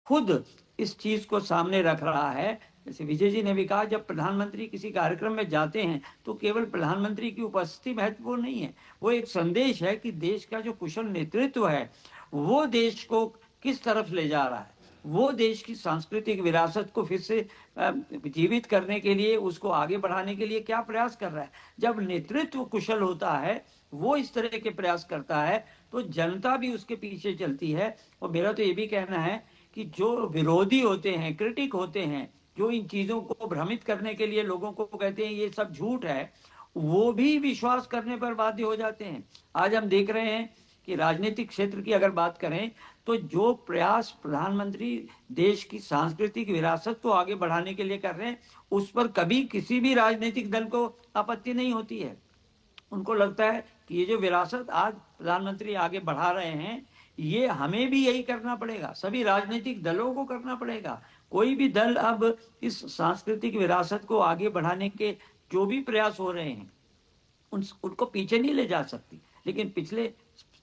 खुद इस चीज को सामने रख रहा है। जैसे विजय जी ने भी कहा, जब प्रधानमंत्री किसी कार्यक्रम में जाते हैं तो केवल प्रधानमंत्री की उपस्थिति महत्वपूर्ण नहीं है, वो एक संदेश है कि देश का जो कुशल नेतृत्व है वो देश को किस तरफ ले जा रहा है, वो देश की सांस्कृतिक विरासत को फिर से जीवित करने के लिए, उसको आगे बढ़ाने के लिए क्या प्रयास कर रहा है। जब नेतृत्व कुशल होता है, वो इस तरह के प्रयास करता है, तो जनता भी उसके पीछे चलती है। और मेरा तो ये भी कहना है कि जो विरोधी होते हैं, क्रिटिक होते हैं, जो इन चीजों को भ्रमित करने के लिए लोगों को कहते हैं ये सब झूठ है, वो भी विश्वास करने पर बाध्य हो जाते हैं। आज हम देख रहे हैं कि राजनीतिक क्षेत्र की अगर बात करें तो जो प्रयास प्रधानमंत्री देश की सांस्कृतिक विरासत को आगे बढ़ाने के लिए कर रहे हैं, उस पर कभी किसी भी राजनीतिक दल को आपत्ति नहीं होती है। उनको लगता है कि ये जो विरासत आज प्रधानमंत्री आगे बढ़ा रहे हैं, ये हमें भी यही करना पड़ेगा, सभी राजनीतिक दलों को करना पड़ेगा। कोई भी दल अब इस सांस्कृतिक विरासत को आगे बढ़ाने के जो भी प्रयास हो रहे हैं उनको पीछे नहीं ले जा सकती। लेकिन पिछले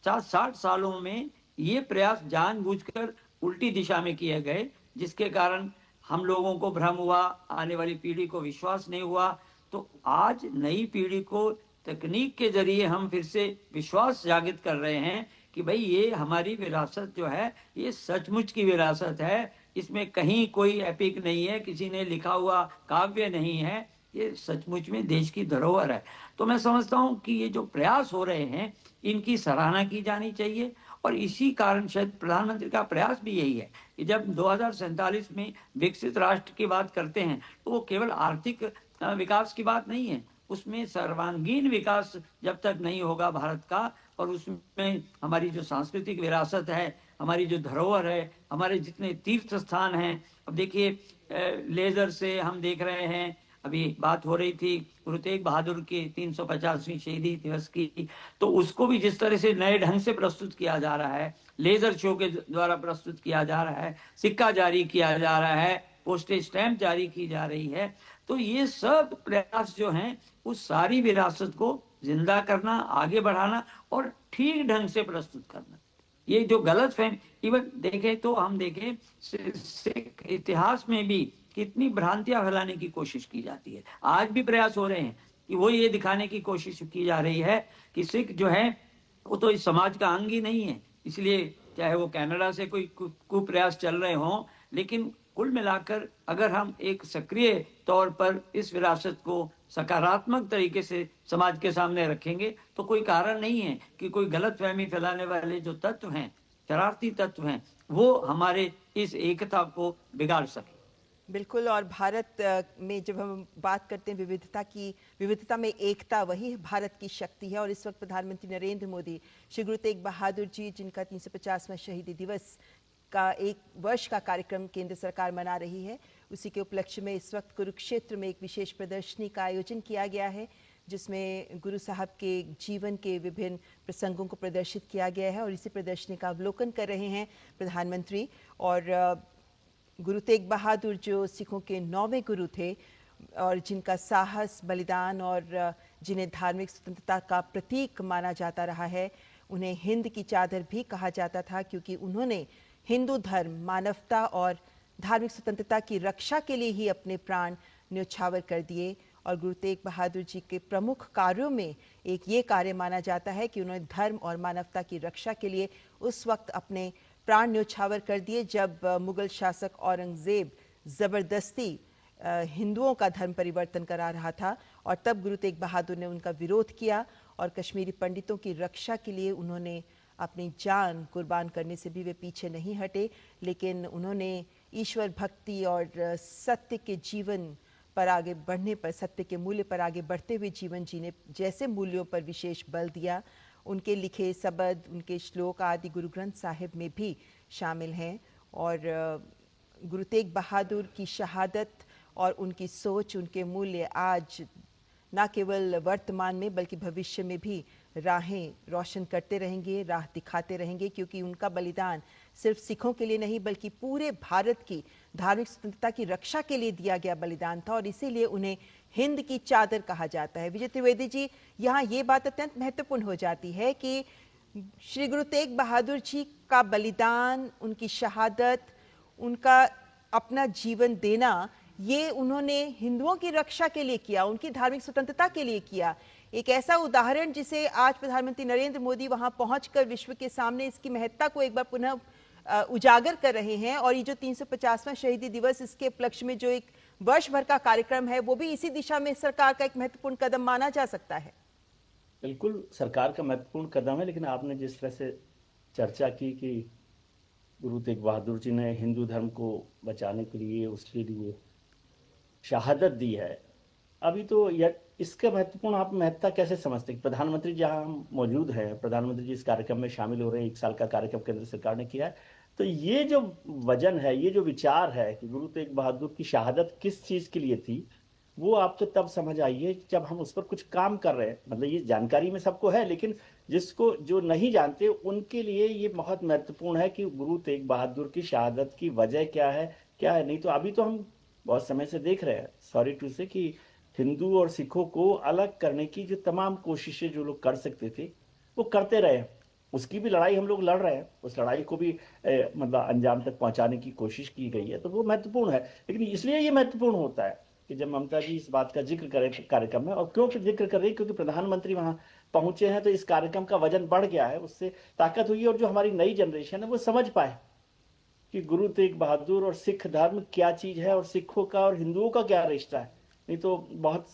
50-60 सालों में ये प्रयास जानबूझकर उल्टी दिशा में किए गए, जिसके कारण हम लोगों को भ्रम हुआ, आने वाली पीढ़ी को विश्वास नहीं हुआ। तो आज नई पीढ़ी को तकनीक के जरिए हम फिर से विश्वास जागृत कर रहे हैं कि भाई ये हमारी विरासत जो है ये सचमुच की विरासत है, इसमें कहीं कोई एपिक नहीं है, किसी ने लिखा हुआ काव्य नहीं है, ये सचमुच में देश की धरोहर है। तो मैं समझता हूं कि ये जो प्रयास हो रहे हैं इनकी सराहना की जानी चाहिए। और इसी कारण शायद प्रधानमंत्री का प्रयास भी यही है कि जब 2047 में विकसित राष्ट्र की बात करते हैं तो वो केवल आर्थिक विकास की बात नहीं है, उसमें सर्वांगीण विकास जब तक नहीं होगा भारत का, और उसमें हमारी जो सांस्कृतिक विरासत है, हमारी जो धरोहर है, हमारे जितने तीर्थ स्थान हैं। अब देखिए लेजर से हम देख रहे हैं, अभी बात हो रही थी गुरु तेग बहादुर की 350वीं शहीदी दिवस की, तो उसको भी जिस तरह से नए ढंग से प्रस्तुत किया जा रहा है, लेजर शो के द्वारा प्रस्तुत किया जा रहा है, सिक्का जारी किया जा रहा है, पोस्टेज स्टैंप जारी की जा रही है, तो ये सब प्रयास जो हैं उस सारी विरासत को जिंदा करना, आगे बढ़ाना और ठीक ढंग से प्रस्तुत करना। ये जो गलत फहमी, इवन देखें तो हम देखें सिख इतिहास में भी कितनी भ्रांतियां फैलाने की कोशिश की जाती है। आज भी प्रयास हो रहे हैं कि वो ये दिखाने की कोशिश की जा रही है कि सिख जो है वो तो इस समाज का अंग ही नहीं है, इसलिए चाहे वो कनाडा से कोई कुप्रयास चल रहे हों, लेकिन कुल मिलाकर अगर हम एक सक्रिय तौर पर इस विरासत को सकारात्मक तरीके से समाज के सामने रखेंगे तो कोई कारण नहीं है कि कोई गलत फहमी फैलाने वाले जो तत्व हैं, शरारती तत्व हैं, वो हमारे इस एकता को बिगाड़ सके। बिल्कुल। और भारत में जब हम बात करते हैं विविधता की, विविधता में एकता, वही भारत की शक्ति है। और इस वक्त प्रधानमंत्री नरेंद्र मोदी श्री गुरु तेग बहादुर जी, जिनका 350वां शहीदी दिवस का 1 वर्ष का कार्यक्रम केंद्र सरकार मना रही है, उसी के उपलक्ष्य में इस वक्त कुरुक्षेत्र में एक विशेष प्रदर्शनी का आयोजन किया गया है, जिसमें गुरु साहब के जीवन के विभिन्न प्रसंगों को प्रदर्शित किया गया है। और इसी प्रदर्शनी का अवलोकन कर रहे हैं प्रधानमंत्री। और गुरु तेग बहादुर जो सिखों के 9वें गुरु थे और जिनका साहस, बलिदान और जिन्हें धार्मिक स्वतंत्रता का प्रतीक माना जाता रहा है, उन्हें हिंद की चादर भी कहा जाता था, क्योंकि उन्होंने हिंदू धर्म, मानवता और धार्मिक स्वतंत्रता की रक्षा के लिए ही अपने प्राण न्योछावर कर दिए। और गुरु तेग बहादुर जी के प्रमुख कार्यों में एक ये कार्य माना जाता है कि उन्होंने धर्म और मानवता की रक्षा के लिए उस वक्त अपने प्राण न्योछावर कर दिए जब मुगल शासक औरंगजेब जबरदस्ती हिंदुओं का धर्म परिवर्तन करा रहा था। और तब गुरु तेग बहादुर ने उनका विरोध किया और कश्मीरी पंडितों की रक्षा के लिए उन्होंने अपनी जान कुर्बान करने से भी वे पीछे नहीं हटे। लेकिन उन्होंने ईश्वर भक्ति और सत्य के जीवन पर आगे बढ़ने पर, सत्य के मूल्य पर आगे बढ़ते हुए जीवन जीने जैसे मूल्यों पर विशेष बल दिया। उनके लिखे शब्द, उनके श्लोक आदि गुरु ग्रंथ साहिब में भी शामिल हैं। और गुरु तेग बहादुर की शहादत और उनकी सोच, उनके मूल्य आज न केवल वर्तमान में बल्कि भविष्य में भी राहें रोशन करते रहेंगे, राह दिखाते रहेंगे, क्योंकि उनका बलिदान सिर्फ सिखों के लिए नहीं बल्कि पूरे भारत की धार्मिक स्वतंत्रता की रक्षा के लिए दिया गया बलिदान था। और इसीलिए उन्हें हिंद की चादर कहा जाता है। विजय त्रिवेदी जी, यहाँ ये बात अत्यंत महत्वपूर्ण हो जाती है कि श्री गुरु तेग बहादुर जी का बलिदान, उनकी शहादत, उनका अपना जीवन देना, ये उन्होंने हिंदुओं की रक्षा के लिए किया, उनकी धार्मिक स्वतंत्रता के लिए किया। एक ऐसा उदाहरण जिसे आज प्रधानमंत्री नरेंद्र मोदी वहां पहुंचकर विश्व के सामने इसकी महत्ता को एक बार पुनः उजागर कर रहे हैं। और ये जो 350वां शहीदी दिवस, इसके उपलक्ष्य में जो एक वर्ष भर का कार्यक्रम है, वो भी इसी दिशा में सरकार का एक महत्वपूर्ण कदम माना जा सकता है। बिल्कुल सरकार का महत्वपूर्ण कदम है, लेकिन आपने जिस तरह से चर्चा की कि गुरु तेग बहादुर जी ने हिंदू धर्म को बचाने के लिए, उसके लिए शहादत दी है, अभी तो यह इसका महत्वपूर्ण आप महत्ता कैसे समझते हैं? प्रधानमंत्री जहां हम मौजूद हैं, प्रधानमंत्री जी इस कार्यक्रम में शामिल हो रहे हैं, 1 साल का कार्यक्रम केंद्र सरकार ने किया है, तो ये जो वजन है, ये जो विचार है कि गुरु तेग बहादुर की शहादत किस चीज के लिए थी, वो आपको तब समझ आई है जब हम उस पर कुछ काम कर रहे हैं। मतलब ये जानकारी में सबको है, लेकिन जिसको जो नहीं जानते उनके लिए ये बहुत महत्वपूर्ण है कि गुरु तेग बहादुर की शहादत की वजह क्या है। नहीं तो अभी तो हम बहुत समय से देख रहे हैं, सॉरी टू से, कि हिंदू और सिखों को अलग करने की जो तमाम कोशिशें जो लोग कर सकते थे वो करते रहे। उसकी भी लड़ाई हम लोग लड़ रहे हैं, उस लड़ाई को भी मतलब अंजाम तक पहुंचाने की कोशिश की गई है, तो वो महत्वपूर्ण है। लेकिन इसलिए ये महत्वपूर्ण होता है कि जब ममता जी इस बात का जिक्र करें कार्यक्रम में, और क्यों जिक्र कर रही है, क्योंकि प्रधानमंत्री वहां पहुंचे हैं, तो इस कार्यक्रम का वजन बढ़ गया है, उससे ताकत हुई है, और जो हमारी नई जनरेशन है वो समझ पाए कि गुरु तेग बहादुर और सिख धर्म क्या चीज है, और सिखों का और हिंदुओं का क्या रिश्ता है। नहीं तो बहुत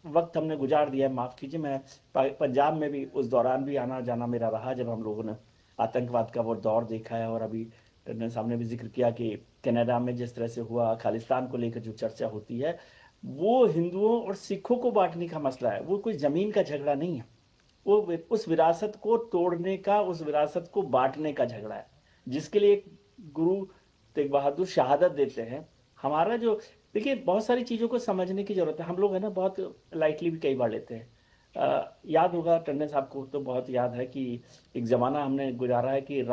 वक्त हमने गुजार दिया है, माफ कीजिए। मैं पंजाब में भी उस दौरान भी आना जाना मेरा रहा, जब हम लोगों ने आतंकवाद का वो दौर देखा है। और अभी टंडन साहब ने भी जिक्र किया कि कनाडा में जिस तरह से हुआ, खालिस्तान को लेकर जो चर्चा होती है, वो हिंदुओं और सिखों को बांटने का मसला है, वो कोई जमीन का झगड़ा नहीं है। वो उस विरासत को तोड़ने का, उस विरासत को बांटने का झगड़ा है, जिसके लिए गुरु तेग बहादुर शहादत देते हैं। हमारा जो, देखिए, बहुत सारी चीजों को समझने की जरूरत है। हम लोग है ना बहुत लाइटली भी कई बार लेते हैं। याद होगा टंडन साहब को, तो बहुत याद है कि एक जमाना हमने गुजारा है कि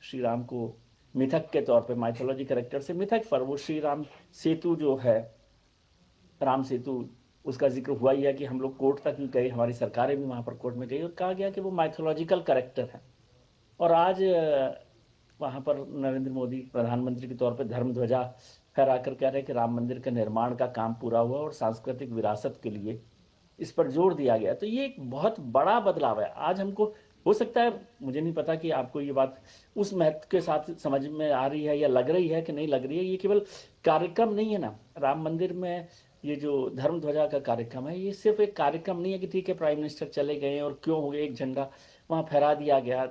श्री राम को मिथक के तौर पे, माइथोलॉजी कैरेक्टर से मिथक पर, वो श्री राम सेतु जो है, राम सेतु, उसका जिक्र हुआ ही है कि हम लोग कोर्ट तक भी गए, हमारी सरकारें भी वहां पर कोर्ट में गई, और कहा गया कि वो माइथोलॉजिकल कैरेक्टर है। और आज वहां पर नरेंद्र मोदी प्रधानमंत्री के तौर पे धर्म ध्वजा फहराकर कह रहे हैं कि राम मंदिर का निर्माण का काम पूरा हुआ और सांस्कृतिक विरासत के लिए इस पर जोर दिया गया। तो ये एक बहुत बड़ा बदलाव है। आज हमको, हो सकता है, मुझे नहीं पता कि आपको ये बात उस महत्व के साथ समझ में आ रही है या लग रही है कि नहीं लग रही है। ये केवल कार्यक्रम नहीं है ना, राम मंदिर में ये जो धर्म ध्वजा का कार्यक्रम है, ये सिर्फ एक कार्यक्रम नहीं है कि ठीक है प्राइम मिनिस्टर चले गए और क्यों हो गए, एक झंडा वहां फहरा दिया गया।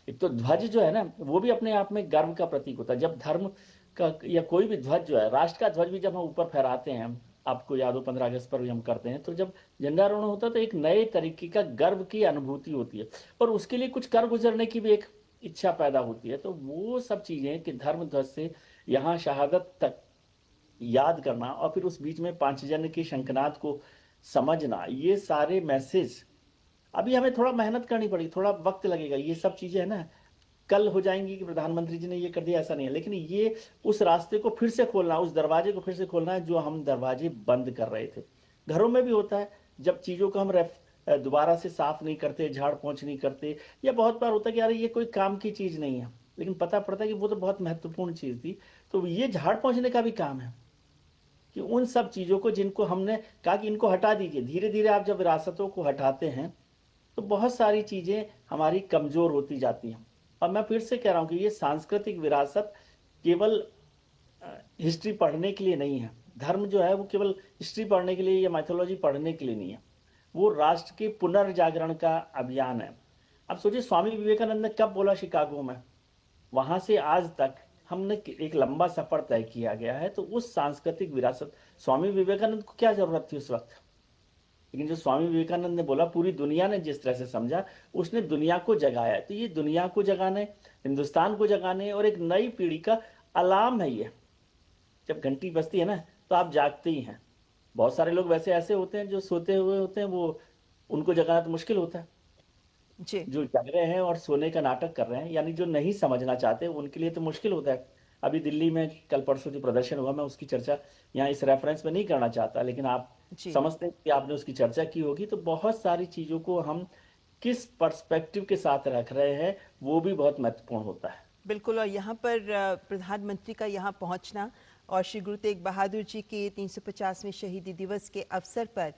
एक तो ध्वज जो है ना, वो भी अपने आप में गर्व का प्रतीक होता है। जब धर्म का या कोई भी ध्वज जो है, राष्ट्र का ध्वज भी जब हम ऊपर फहराते हैं, आपको याद हो 15 अगस्त पर भी हम करते हैं, तो जब झंडारोहण होता है तो एक नए तरीके का गर्व की अनुभूति होती है, और उसके लिए कुछ कर गुजरने की भी एक इच्छा पैदा होती है। तो वो सब चीजें कि धर्म ध्वज से यहाँ शहादत तक याद करना, और फिर उस बीच में पांचजन्य के शंखनाद को समझना, ये सारे मैसेज अभी हमें थोड़ा मेहनत करनी पड़ेगी, थोड़ा वक्त लगेगा। ये सब चीजें है ना, कल हो जाएंगी कि प्रधानमंत्री जी ने ये कर दिया, ऐसा नहीं है। लेकिन ये उस रास्ते को फिर से खोलना, उस दरवाजे को फिर से खोलना है जो हम दरवाजे बंद कर रहे थे। घरों में भी होता है, जब चीजों को हम दोबारा से साफ नहीं करते, झाड़ पोंछ नहीं करते, या बहुत बार होता है कि यार ये कोई काम की चीज नहीं है, लेकिन पता पड़ता है कि वो तो बहुत महत्वपूर्ण चीज थी। तो ये झाड़ पोंछने का भी काम है कि उन सब चीजों को जिनको हमने कहा कि इनको हटा दीजिए, धीरे धीरे आप जब विरासतों को हटाते हैं तो बहुत सारी चीजें हमारी कमजोर होती जाती हैं। और मैं फिर से कह रहा हूं कि ये सांस्कृतिक विरासत केवल हिस्ट्री पढ़ने के लिए नहीं है। धर्म जो है वो केवल हिस्ट्री पढ़ने के लिए या माइथोलॉजी पढ़ने के लिए नहीं है, वो राष्ट्र के पुनर्जागरण का अभियान है। अब सोचिए, स्वामी विवेकानंद ने कब बोला शिकागो में, वहां से आज तक हमने एक लंबा सफर तय किया गया है। तो उस सांस्कृतिक विरासत, स्वामी विवेकानंद को क्या जरूरत थी उस वक्त, लेकिन जो स्वामी विवेकानंद ने बोला, पूरी दुनिया ने जिस तरह से समझा, उसने दुनिया को जगाया। तो ये दुनिया को जगाने, हिंदुस्तान को जगाने और एक नई पीढ़ी का अलार्म है ये। जब घंटी बजती है ना तो आप जागते ही हैं। बहुत सारे लोग वैसे ऐसे होते हैं जो सोते हुए होते हैं, वो उनको जगाना तो मुश्किल होता है। जी। जो जग रहे हैं और सोने का नाटक कर रहे हैं, यानी जो नहीं समझना चाहते, उनके लिए तो मुश्किल होता है। अभी दिल्ली में कल परसों जो प्रदर्शन हुआ, मैं उसकी चर्चा यहाँ इस रेफरेंस में नहीं करना चाहता, लेकिन आप समझते हैं कि आपने उसकी चर्चा की होगी। तो बहुत सारी चीजों को हम किस पर्सपेक्टिव के साथ रख रहे हैं, वो भी बहुत महत्वपूर्ण होता है। बिल्कुल। और यहाँ पर प्रधानमंत्री का यहाँ पहुँचना और श्री गुरु तेग बहादुर जी के 350वें शहीदी दिवस के अवसर पर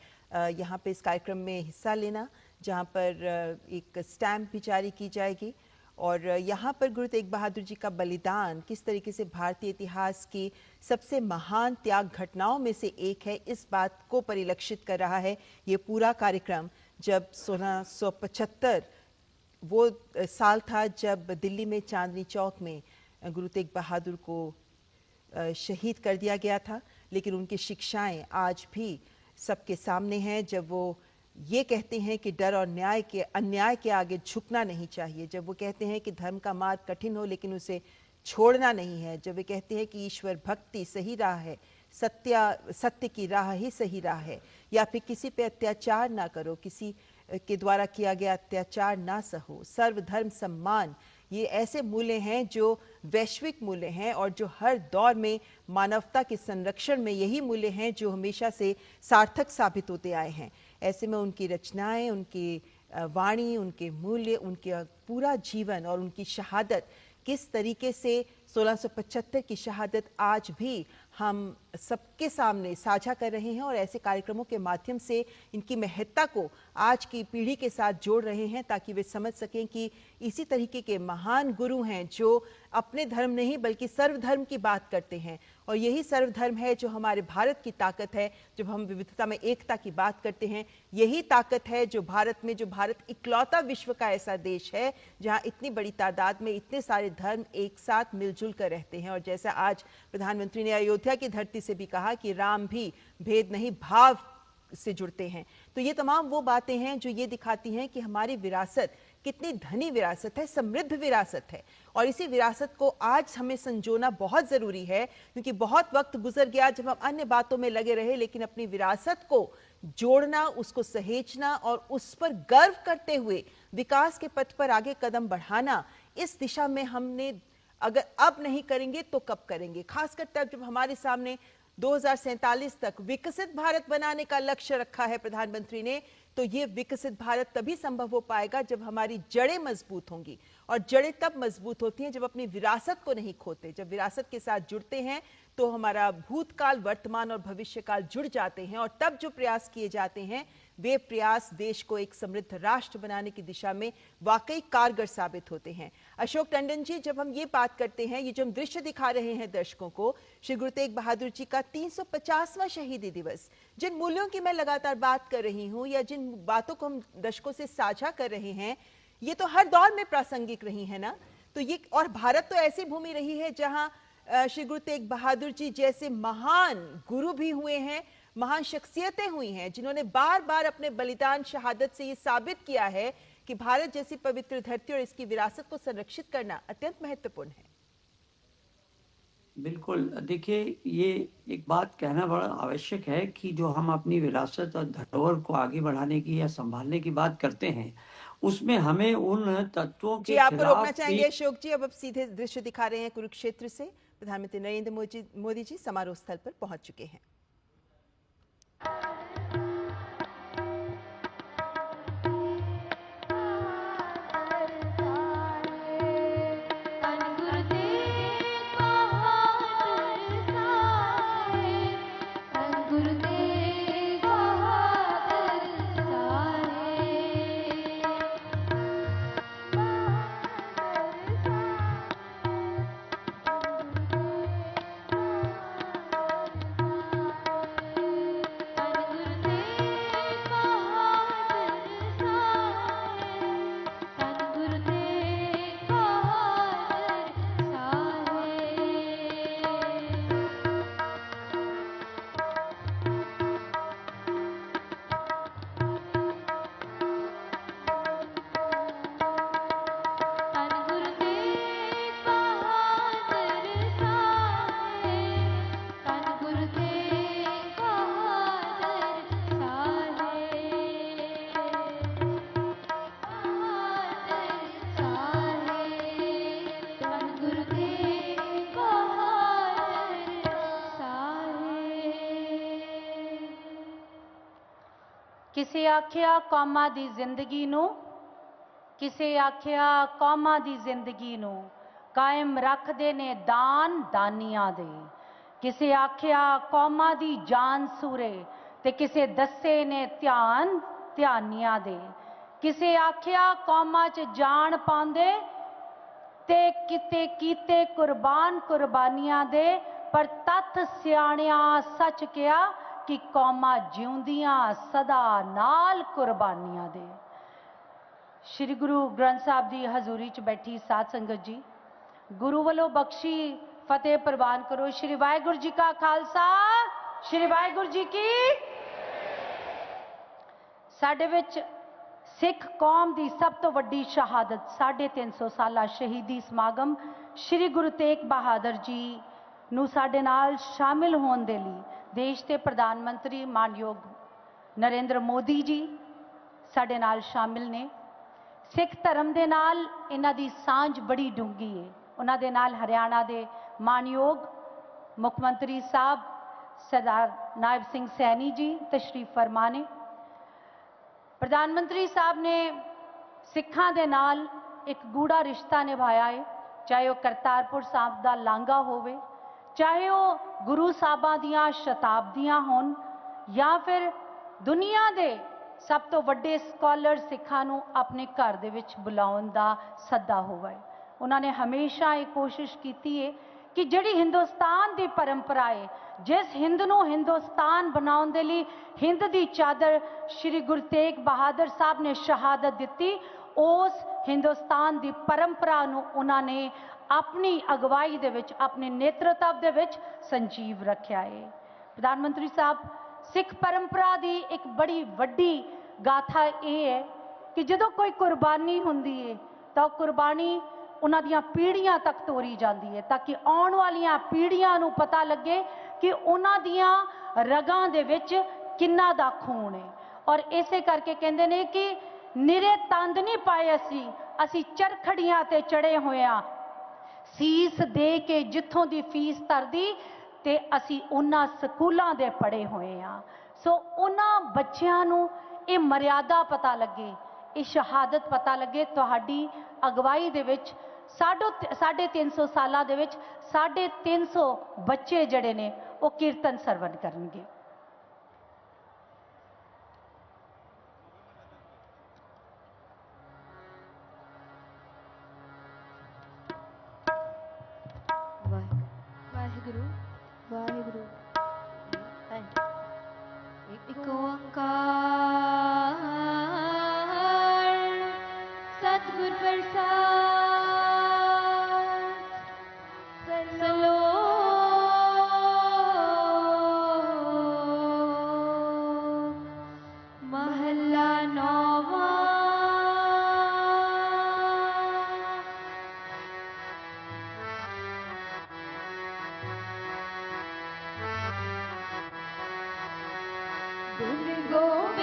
यहाँ पे इस कार्यक्रम में हिस्सा लेना, जहाँ पर एक स्टैम्प भी जारी की जाएगी। और यहाँ पर गुरु तेग बहादुर जी का बलिदान किस तरीके से भारतीय इतिहास की सबसे महान त्याग घटनाओं में से एक है, इस बात को परिलक्षित कर रहा है ये पूरा कार्यक्रम। जब 1675 वो साल था जब दिल्ली में चांदनी चौक में गुरु तेग बहादुर को शहीद कर दिया गया था, लेकिन उनकी शिक्षाएं आज भी सबके सामने हैं। जब वो ये कहते हैं कि डर और अन्याय के आगे झुकना नहीं चाहिए, जब वो कहते हैं कि धर्म का मार्ग कठिन हो लेकिन उसे छोड़ना नहीं है, जब वे कहते हैं कि ईश्वर भक्ति सही राह है, सत्य की राह ही सही राह है, या फिर किसी पे अत्याचार ना करो, किसी के द्वारा किया गया अत्याचार ना सहो, सर्वधर्म सम्मान, ये ऐसे मूल्य हैं जो वैश्विक मूल्य हैं और जो हर दौर में मानवता के संरक्षण में यही मूल्य हैं जो हमेशा से सार्थक साबित होते आए हैं। ऐसे में उनकी रचनाएं, उनकी वाणी, उनके मूल्य, उनका पूरा जीवन और उनकी शहादत किस तरीके से 1675 की शहादत आज भी हम सबके सामने साझा कर रहे हैं और ऐसे कार्यक्रमों के माध्यम से इनकी महत्ता को आज की पीढ़ी के साथ जोड़ रहे हैं, ताकि वे समझ सकें कि इसी तरीके के महान गुरु हैं जो अपने धर्म नहीं बल्कि सर्वधर्म की बात करते हैं। और यही सर्वधर्म है जो हमारे भारत की ताकत है। जब हम विविधता में एकता की बात करते हैं, यही ताकत है जो भारत इकलौता विश्व का ऐसा देश है जहां इतनी बड़ी तादाद में इतने सारे धर्म एक साथ मिलजुल कर रहते हैं। और जैसा आज प्रधानमंत्री ने अयोध्या की धरती से भी कहा कि राम भी भेद नहीं भाव से जुड़ते हैं, तो ये तमाम वो बातें हैं जो ये दिखाती हैं कि हमारी विरासत कितनी धनी विरासत है, समृद्ध विरासत है। और इसी विरासत को आज हमें संजोना बहुत जरूरी है, क्योंकि बहुत वक्त गुजर गया जब हम अन्य बातों में लगे रहे, लेकिन अपनी विरासत को जोड़ना, उसको सहेजना और उस पर गर्व करते हुए विकास के पथ पर आगे कदम बढ़ाना, इस दिशा में हमने अगर अब नहीं करेंगे तो कब करेंगे। खासकर तब जब हमारे सामने 2047 तक विकसित भारत बनाने का लक्ष्य रखा है प्रधानमंत्री ने, तो ये विकसित भारत तभी संभव हो पाएगा जब हमारी जड़ें मजबूत होंगी। और जड़ें तब मजबूत होती हैं जब अपनी विरासत को नहीं खोते, जब विरासत के साथ जुड़ते हैं तो हमारा भूतकाल, वर्तमान और भविष्यकाल जुड़ जाते हैं। और तब जो प्रयास किए जाते हैं वे प्रयास देश को एक समृद्ध राष्ट्र बनाने की दिशा में वाकई कारगर साबित होते हैं। अशोक टंडन जी, जब हम ये बात करते हैं, ये जो हम दृश्य दिखा रहे हैं दर्शकों को, श्री गुरु तेग बहादुर जी का 350वां शहीदी दिवस, जिन मूल्यों की मैं लगातार बात कर रही हूं या जिन बातों को हम दर्शकों से साझा कर रहे हैं, ये तो हर दौर में प्रासंगिक रही है ना। तो ये, और भारत तो ऐसी भूमि रही है जहां श्री गुरु तेग बहादुर जी जैसे महान गुरु भी हुए हैं, महान शख्सियतें हुई हैं जिन्होंने बार बार अपने बलिदान, शहादत से ये साबित किया है कि भारत जैसी पवित्र धरती और इसकी विरासत को संरक्षित करना अत्यंत महत्वपूर्ण है। बिल्कुल, देखिए ये एक बात कहना बड़ा आवश्यक है कि जो हम अपनी विरासत और धरोहर को आगे बढ़ाने की या संभालने की बात करते हैं, उसमें हमें उन तत्वों जी, के आपको रोकना खिलाफ चाहेंगे भी अशोक जी। अब सीधे दृश्य दिखा रहे हैं कुरुक्षेत्र से। प्रधानमंत्री नरेंद्र मोदी जी समारोह स्थल पर पहुंच चुके हैं। किसे आख्या कौमां दी जिंदगी नू, किसे आख्या कौमां दी जिंदगी नू, कायम रखते ने दान दानियां दे। किसे आख्या कौमां दी जान सूरे ते किसे दस्से ने ध्यान ध्यानियां दे। किसे आख्या कौमां च जान पांदे ते किते कीते कुर्बान कुर्बानियां दे। पर तथ सियाणिया सच किया कि कौमां जिउंदियां सदा नाल कुर्बानियां दे। श्री गुरु ग्रंथ साहब की हजूरी च बैठी साध संगत जी, गुरु वालों बख्शी फतेह प्रवान करो। श्री वाहिगुरु जी का खालसा, श्री वाहिगुरु जी की। साडे विच सिख कौम की सब तो वड्डी शहादत 350 साला शहीदी समागम श्री गुरु तेग बहादुर जी नूं साडे नाल शामिल होने दे लई देश के प्रधानमंत्री मानयोग नरेंद्र मोदी जी साडे नाल शामिल ने। सिख धर्म दे नाल इन्हां दी सांझ बड़ी डूंगी है। उन्हां दे नाल हरियाणा दे मानयोग मुख मंत्री साहब सरदार नायब सिंह सैनी जी तशरीफ फरमा ने। प्रधानमंत्री साहब ने सिखां दे नाल एक गूढ़ा रिश्ता निभाया है, चाहे वह करतारपुर साहब का लांघा होवे, चाहे वह गुरु साहबां दियां शताब्दियां होन, या फिर दुनिया दे सब तो वड्डे स्कॉलर सिखां नूं अपने घर दे विच बुलाउण दा सद्दा होवे। उन्होंने हमेशा ये कोशिश की है कि जिहड़ी हिंदुस्तान की परंपरा है, जिस हिंद नूं हिंदुस्तान बनाउण दे लई हिंद की चादर श्री गुरु तेग बहादुर साहब ने शहादत दी, उस हिंदुस्तान की परंपरा नूं उन्होंने अपनी अगवाई दे विच अपने नेतृत्व दे विच संजीव रखा है। प्रधानमंत्री साहब सिख परंपरा की एक बड़ी वड्डी गाथा यह है कि जदों कोई कुर्बानी हुंदी है तो कुर्बानी उन्हां दियां पीढ़ियां तक तोरी जाती है, ताकि आने वालियां पीढ़ियां नूं पता लगे कि उन्हां दियां रगां दे विच किन्ना दा खून है। और इसे करके कहंदे ने कि निरे तंद नहीं पाए असी चरखड़ियां ते चढ़े होए आ, सीस दे के जिथों दी फीस तरदी ते असी उन्हां स्कूलों दे पढ़े होए आ। सो उन्हां बच्चियां नूं ये मर्यादा पता लगे, ये शहादत पता लगे। तुहाडी अगवाई दे विच 350 साल दे विच 350 बच्चे जड़े ने वो कीर्तन सरवण करनगे। वाहिगुरु वाहिगुरु। एक ओंकार सतगुर प्रसाद सलो महला नौवा। गुरु गोविंद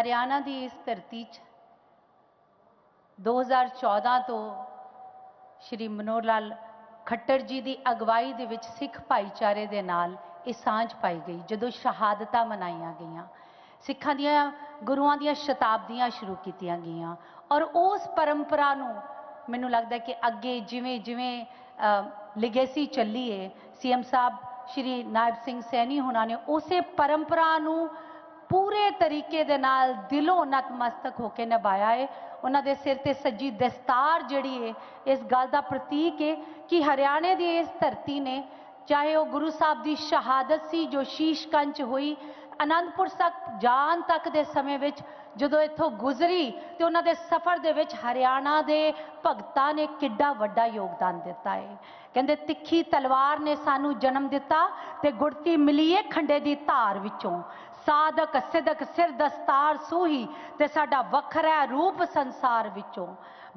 ਹਰਿਆਣਾ ਦੀ ਇਸ ਧਰਤੀ 'ਚ 2014 ਤੋਂ ਸ਼੍ਰੀ ਮਨੋਹਰ ਲਾਲ ਖੱਟਰ ਜੀ ਦੀ ਅਗਵਾਈ ਦੇ ਵਿੱਚ ਸਿੱਖ ਭਾਈਚਾਰੇ ਦੇ ਨਾਲ ਇਹ ਸਾਂਝ ਪਾਈ ਗਈ। ਜਦੋਂ ਸ਼ਹਾਦਤਾਂ ਮਨਾਈਆਂ ਗਈਆਂ, ਸਿੱਖਾਂ ਦੀਆਂ ਗੁਰੂਆਂ ਦੀਆਂ ਸ਼ਤਾਬਦੀਆਂ ਸ਼ੁਰੂ ਕੀਤੀਆਂ ਗਈਆਂ ਔਰ ਉਸ ਪਰੰਪਰਾ ਨੂੰ ਮੈਨੂੰ ਲੱਗਦਾ ਕਿ ਅੱਗੇ ਜਿਵੇਂ ਜਿਵੇਂ ਲਿਗੇਸੀ ਚੱਲੀ ਹੈ, ਸੀਐਮ ਸਾਹਿਬ ਸ਼੍ਰੀ ਨਾਇਬ ਸਿੰਘ ਸੈਣੀ ਹੋਣਾ ਨੇ ਉਸੇ ਪਰੰਪਰਾ ਨੂੰ ਪੂਰੇ ਤਰੀਕੇ ਦੇ ਨਾਲ ਦਿਲੋਂ ਨਤਮਸਤਕ ਹੋ ਕੇ ਨਿਭਾਇਆ ਹੈ। ਉਹਨਾਂ ਦੇ ਸਿਰ ਤੇ ਸੱਜੀ ਦਸਤਾਰ ਜਿਹੜੀ ਹੈ ਇਸ ਗੱਲ ਦਾ ਪ੍ਰਤੀਕ ਹੈ ਕਿ ਹਰਿਆਣੇ ਦੀ ਇਸ ਧਰਤੀ ਨੇ, ਚਾਹੇ ਉਹ ਗੁਰੂ ਸਾਹਿਬ ਦੀ ਸ਼ਹਾਦਤ ਸੀ ਜੋ ਸ਼ੀਸ਼ਗੰਜ ਹੋਈ, ਅਨੰਦਪੁਰ ਸਾਹਿਬ ਜਾਣ ਤੱਕ ਦੇ ਸਮੇਂ ਵਿੱਚ ਜਦੋਂ ਇੱਥੋਂ ਗੁਜ਼ਰੀ ਤੇ ਉਹਨਾਂ ਦੇ ਸਫ਼ਰ ਦੇ ਵਿੱਚ ਹਰਿਆਣਾ ਦੇ ਭਗਤਾਂ ਨੇ ਕਿੱਡਾ ਵੱਡਾ ਯੋਗਦਾਨ ਦਿੱਤਾ ਹੈ। ਕਹਿੰਦੇ ਤਿੱਖੀ ਤਲਵਾਰ ਨੇ ਸਾਨੂੰ ਜਨਮ ਦਿੱਤਾ ਤੇ ਗੁੜਤੀ ਮਿਲੀ ਏ ਖੰਡੇ ਦੀ ਧਾਰ ਵਿੱਚੋਂ, ਸਾਧਕ ਸਿਦਕ ਸਿਰ ਦਸਤਾਰ ਸੂਹੀ ਤੇ ਸਾਡਾ ਵੱਖਰਾ ਰੂਪ ਸੰਸਾਰ ਵਿੱਚੋਂ,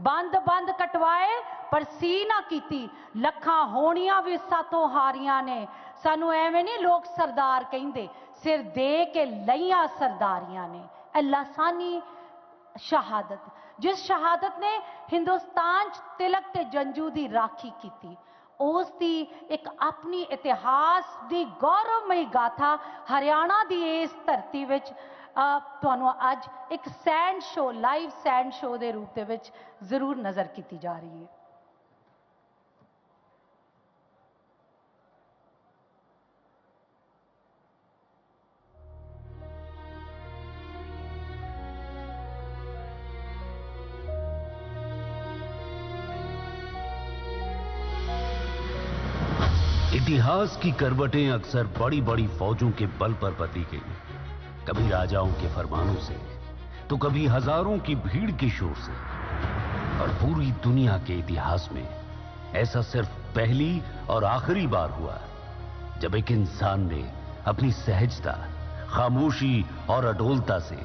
ਬੰਦ ਬੰਦ ਕਟਵਾਏ ਪਰ ਸੀ ਨਾ ਕੀਤੀ, ਲੱਖਾਂ ਹੋਣੀਆਂ ਵੀ ਸਾਥੋਂ ਹਾਰੀਆਂ ਨੇ, ਸਾਨੂੰ ਐਵੇਂ ਨਹੀਂ ਲੋਕ ਸਰਦਾਰ ਕਹਿੰਦੇ, ਸਿਰ ਦੇ ਕੇ ਲਈਆਂ ਸਰਦਾਰੀਆਂ ਨੇ। ਇਹ ਲਾਸਾਨੀ ਸ਼ਹਾਦਤ, ਜਿਸ ਸ਼ਹਾਦਤ ਨੇ ਹਿੰਦੁਸਤਾਨ 'ਚ ਤਿਲਕ ਤੇ ਜੰਜੂ ਦੀ ਰਾਖੀ ਕੀਤੀ, ਉਸ ਦੀ ਇੱਕ ਆਪਣੀ ਇਤਿਹਾਸ ਦੀ ਗੌਰਵਮਈ ਗਾਥਾ ਹਰਿਆਣਾ ਦੀ ਇਸ ਧਰਤੀ ਵਿੱਚ ਤੁਹਾਨੂੰ ਅੱਜ ਇੱਕ send show, live send show ਦੇ ਰੂਪ ਦੇ ਵਿੱਚ ਜ਼ਰੂਰ ਨਜ਼ਰ ਕੀਤੀ ਜਾ ਰਹੀ ਹੈ। इतिहास की करवटें अक्सर बड़ी बड़ी फौजों के बल पर बदली गई, कभी राजाओं के फरमानों से तो कभी हजारों की भीड़ के शोर से। और पूरी दुनिया के इतिहास में ऐसा सिर्फ पहली और आखिरी बार हुआ जब एक इंसान ने अपनी सहजता, खामोशी और अडोलता से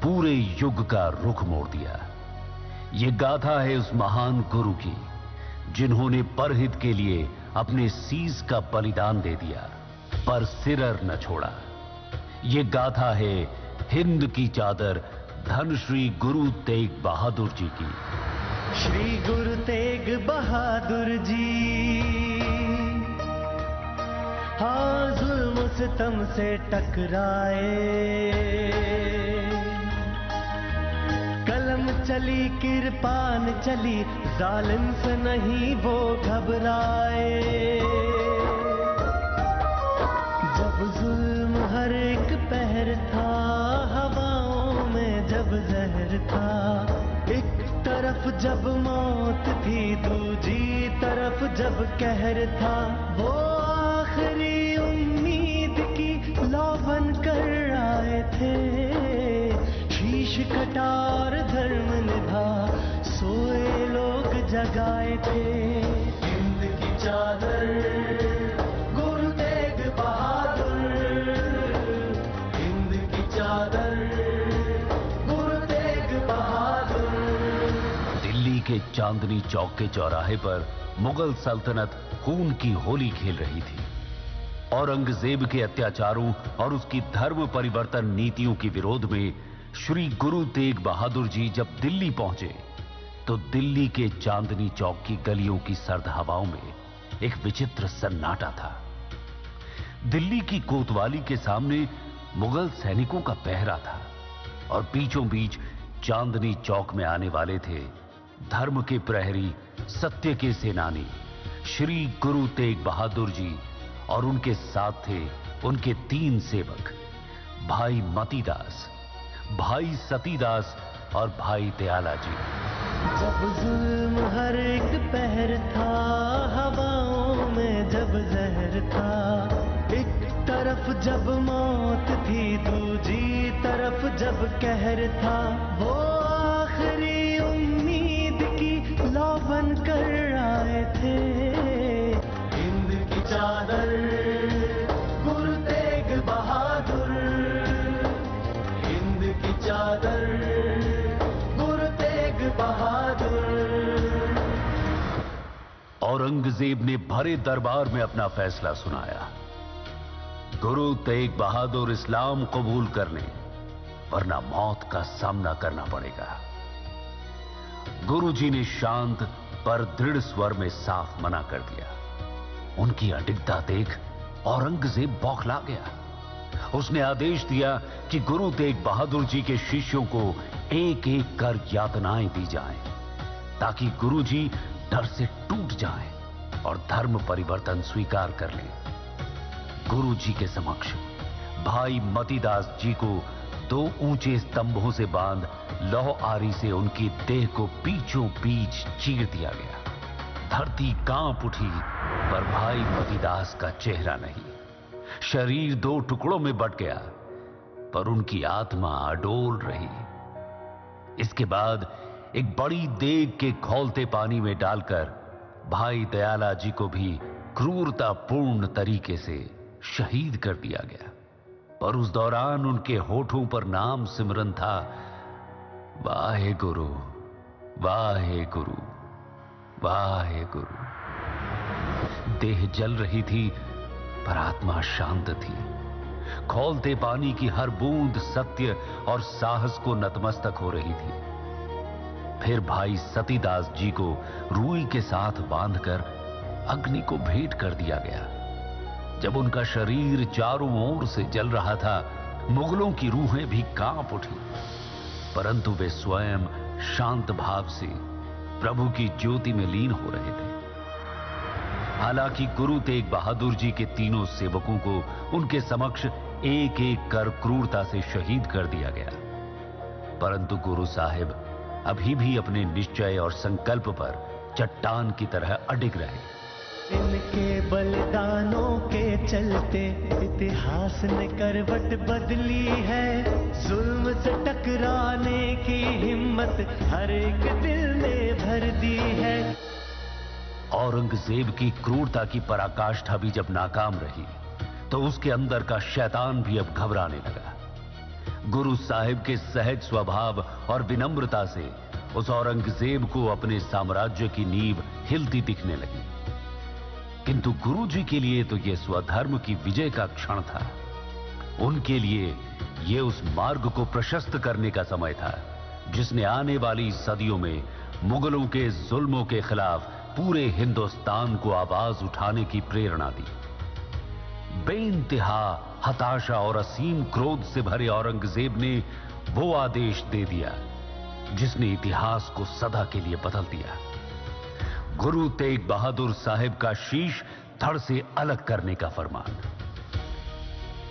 पूरे युग का रुख मोड़ दिया। ये गाथा है उस महान गुरु की जिन्होंने परहित के लिए अपने सीस का बलिदान दे दिया पर सिरर न छोड़ा। ये गाथा है हिंद की चादर धन श्री गुरु तेग बहादुर जी की। श्री गुरु तेग बहादुर जी हाँ जुल्म सितम से टकराए, कलम चली किरपान चली जालिम से नहीं वो घबराए। जब जुल्म हर एक पहर था, हवाओं में जब जहर था, एक तरफ जब मौत थी दूजी तरफ जब कहर था, वो आखिरी उम्मीद की लौ बन कर आए थे। शीश कटार धर्म निभा सोए लोग जगाए थे। हिंद की चादर गुरु तेग बहादुर, हिंद की चादर गुरु तेग बहादुर। दिल्ली के चांदनी चौक के चौराहे पर मुगल सल्तनत खून की होली खेल रही थी। औरंगजेब के अत्याचारों और उसकी धर्म परिवर्तन नीतियों के विरोध में श्री गुरु तेग बहादुर जी जब दिल्ली पहुंचे तो दिल्ली के चांदनी चौक की गलियों की सर्द हवाओं में एक विचित्र सन्नाटा था। दिल्ली की कोतवाली के सामने मुगल सैनिकों का पहरा था और बीचों बीच चांदनी चौक में आने वाले थे धर्म के प्रहरी, सत्य के सेनानी श्री गुरु तेग बहादुर जी और उनके साथ थे उनके 3 सेवक, भाई मतीदास, भाई सतीदास और भाई दयाला जी। जब जुल्म हर एक पहर था, हवाओं में जब जहर था, एक तरफ जब मौत थी दूजी तरफ जब कहर था, वो आखिरी उम्मीद की लौ बन कर आए थे। हिंद की चादर गुरु तेग बहादुर, हिंद की चादर गुरु तेग बहादुर। औरंगजेब ने भरे दरबार में अपना फैसला सुनाया। गुरु तेग बहादुर इस्लाम कबूल करने वरना मौत का सामना करना पड़ेगा। गुरुजी ने शांत पर दृढ़ स्वर में साफ मना कर दिया। उनकी अडिगता देख औरंगजेब बौखला गया। उसने आदेश दिया कि गुरु तेग बहादुर जी के शिष्यों को एक एक कर यातनाएं दी जाएं, ताकि गुरुजी डर से टूट जाएं और धर्म परिवर्तन स्वीकार कर लें। गुरुजी के समक्ष भाई मतीदास जी को 2 ऊंचे स्तंभों से बांध लौह आरी से उनकी देह को बीचों बीच चीर दिया गया। धरती कांप उठी, पर भाई मतीदास का चेहरा नहीं। शरीर 2 टुकड़ों में बट गया, पर उनकी आत्मा अडोल रही। इसके बाद एक बड़ी देग के खौलते पानी में डालकर भाई दयाला जी को भी क्रूरतापूर्ण तरीके से शहीद कर दिया गया। पर उस दौरान उनके होठों पर नाम सिमरन था, वाहे गुरु, वाहे गुरु, वाहे गुरु। देह जल रही थी, पर आत्मा शांत थी। खौलते पानी की हर बूंद सत्य और साहस को नतमस्तक हो रही थी। फिर भाई सतीदास जी को रूई के साथ बांधकर अग्नि को भेंट कर दिया गया। जब उनका शरीर चारों ओर से जल रहा था, मुगलों की रूहें भी कांप उठी, परंतु वे स्वयं शांत भाव से प्रभु की ज्योति में लीन हो रहे थे। हालांकि गुरु तेग बहादुर जी के तीनों सेवकों को उनके समक्ष एक एक कर क्रूरता से शहीद कर दिया गया, परंतु गुरु साहिब अभी भी अपने निश्चय और संकल्प पर चट्टान की तरह अडिग रहे। इनके बलिदानों के चलते इतिहास ने करवट बदली है। जुल्म से टकराने की हिम्मत हर एक दिल ने भर दी है। औरंगजेब की क्रूरता की पराकाष्ठा भी जब नाकाम रही, तो उसके अंदर का शैतान भी अब घबराने लगा। गुरु साहिब के सहज स्वभाव और विनम्रता से उस औरंगजेब को अपने साम्राज्य की नींव हिलती दिखने लगी। किंतु गुरुजी के लिए तो यह स्वधर्म की विजय का क्षण था। उनके लिए यह उस मार्ग को प्रशस्त करने का समय था जिसने आने वाली सदियों में मुगलों के जुल्मों के खिलाफ पूरे हिंदुस्तान को आवाज उठाने की प्रेरणा दी। बेइंतहा हताशा और असीम क्रोध से भरे औरंगजेब ने वो आदेश दे दिया जिसने इतिहास को सदा के लिए बदल दिया। गुरु तेग बहादुर साहिब का शीश धड़ से अलग करने का फरमान।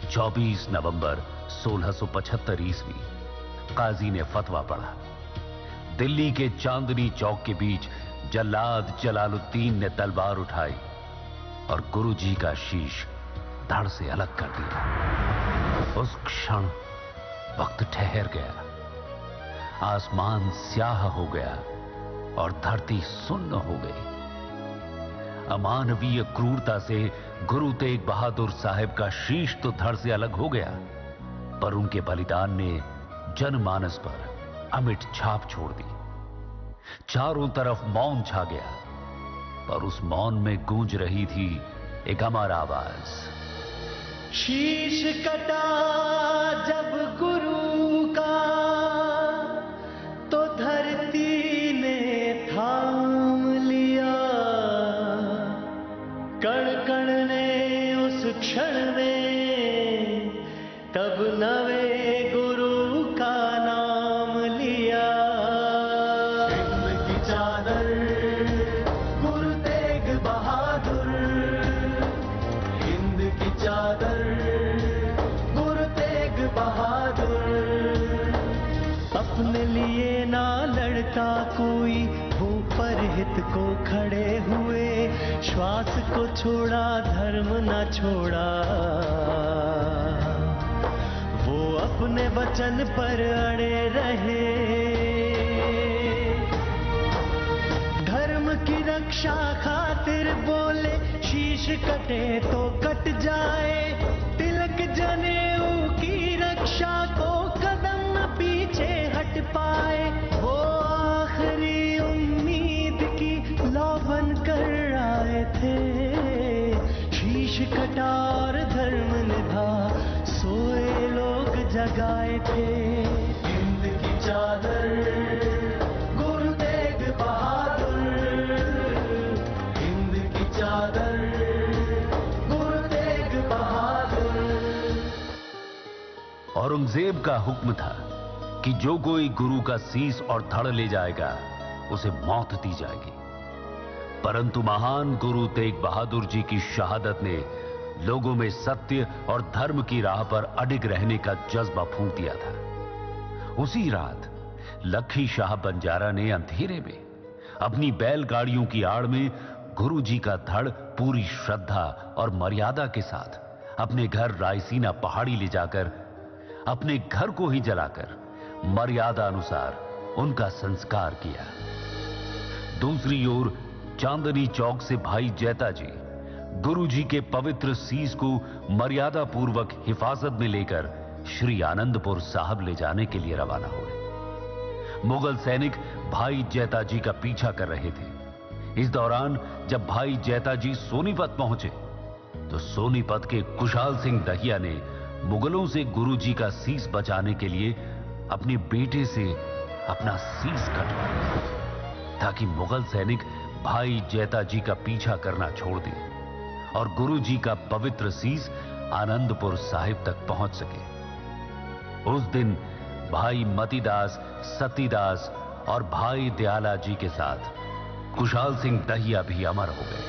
24 नवंबर 1675 ईस्वी काजी ने फतवा पढ़ा। दिल्ली के चांदनी चौक के बीच जल्लाद जलालुद्दीन ने तलवार उठाई और गुरुजी का शीश धड़ से अलग कर दिया। उस क्षण वक्त ठहर गया, आसमान स्याह हो गया और धरती सुन्न हो गई। अमानवीय क्रूरता से गुरु तेग बहादुर साहिब का शीश तो धड़ से अलग हो गया, पर उनके बलिदान ने जनमानस पर अमिट छाप छोड़ दी। चारों तरफ मौन छा गया, पर उस मौन में गूंज रही थी एक अमर आवाज। शीश कटा जब गुरु का तो धरती ने थाम लिया। कण कण ने उस क्षण में तब नवे गुरु का नाम लिया। हिंद की चादर गुरु तेग बहादुर, हिंद की चादर गुरु तेग बहादुर। अपने लिए ना लड़ता कोई, वो परहित को खड़े हुए। श्वास को छोड़ा धर्म ना छोड़ा, वो अपने वचन पर अड़े रहे। धर्म की रक्षा खातिर बोले, शीश कटे तो कट जाए। तिलक जनेऊ की रक्षा को कदम न पीछे हट पाए। वो आखिरी उम्मीद की लौ बन कर आए थे। शीश कटा और धर्म निभा, सोए लोग जगाए थे। चादर गुरु तेग बहादुर, हिंद की चादर गुरु तेग बहादुर। औरंगजेब का हुक्म था कि जो कोई गुरु का सीस और धड़ ले जाएगा उसे मौत दी जाएगी, परंतु महान गुरु तेग बहादुर जी की शहादत ने लोगों में सत्य और धर्म की राह पर अडिग रहने का जज्बा फूंक दिया था। उसी रात लखी शाह बंजारा ने अंधेरे में अपनी बैलगाड़ियों की आड़ में गुरु जी का धड़ पूरी श्रद्धा और मर्यादा के साथ अपने घर रायसीना पहाड़ी ले जाकर अपने घर को ही जलाकर मर्यादा अनुसार उनका संस्कार किया। दूसरी ओर चांदनी चौक से भाई जैता जी गुरु जी के पवित्र सीस को मर्यादा पूर्वक हिफाजत में लेकर श्री आनंदपुर साहब ले जाने के लिए रवाना हुए। मुगल सैनिक भाई जैता जी का पीछा कर रहे थे। इस दौरान जब भाई जैता जी सोनीपत पहुंचे तो सोनीपत के कुशाल सिंह दहिया ने मुगलों से गुरु जी का सीस बचाने के लिए अपने बेटे से अपना सीस कटवाया ताकि मुगल सैनिक भाई जैता जी का पीछा करना छोड़ दें और गुरु जी का पवित्र सीस आनंदपुर साहिब तक पहुंच सके। उस दिन भाई मतीदास, सतीदास और भाई दयाला जी के साथ कुशाल सिंह दहिया भी अमर हो गए।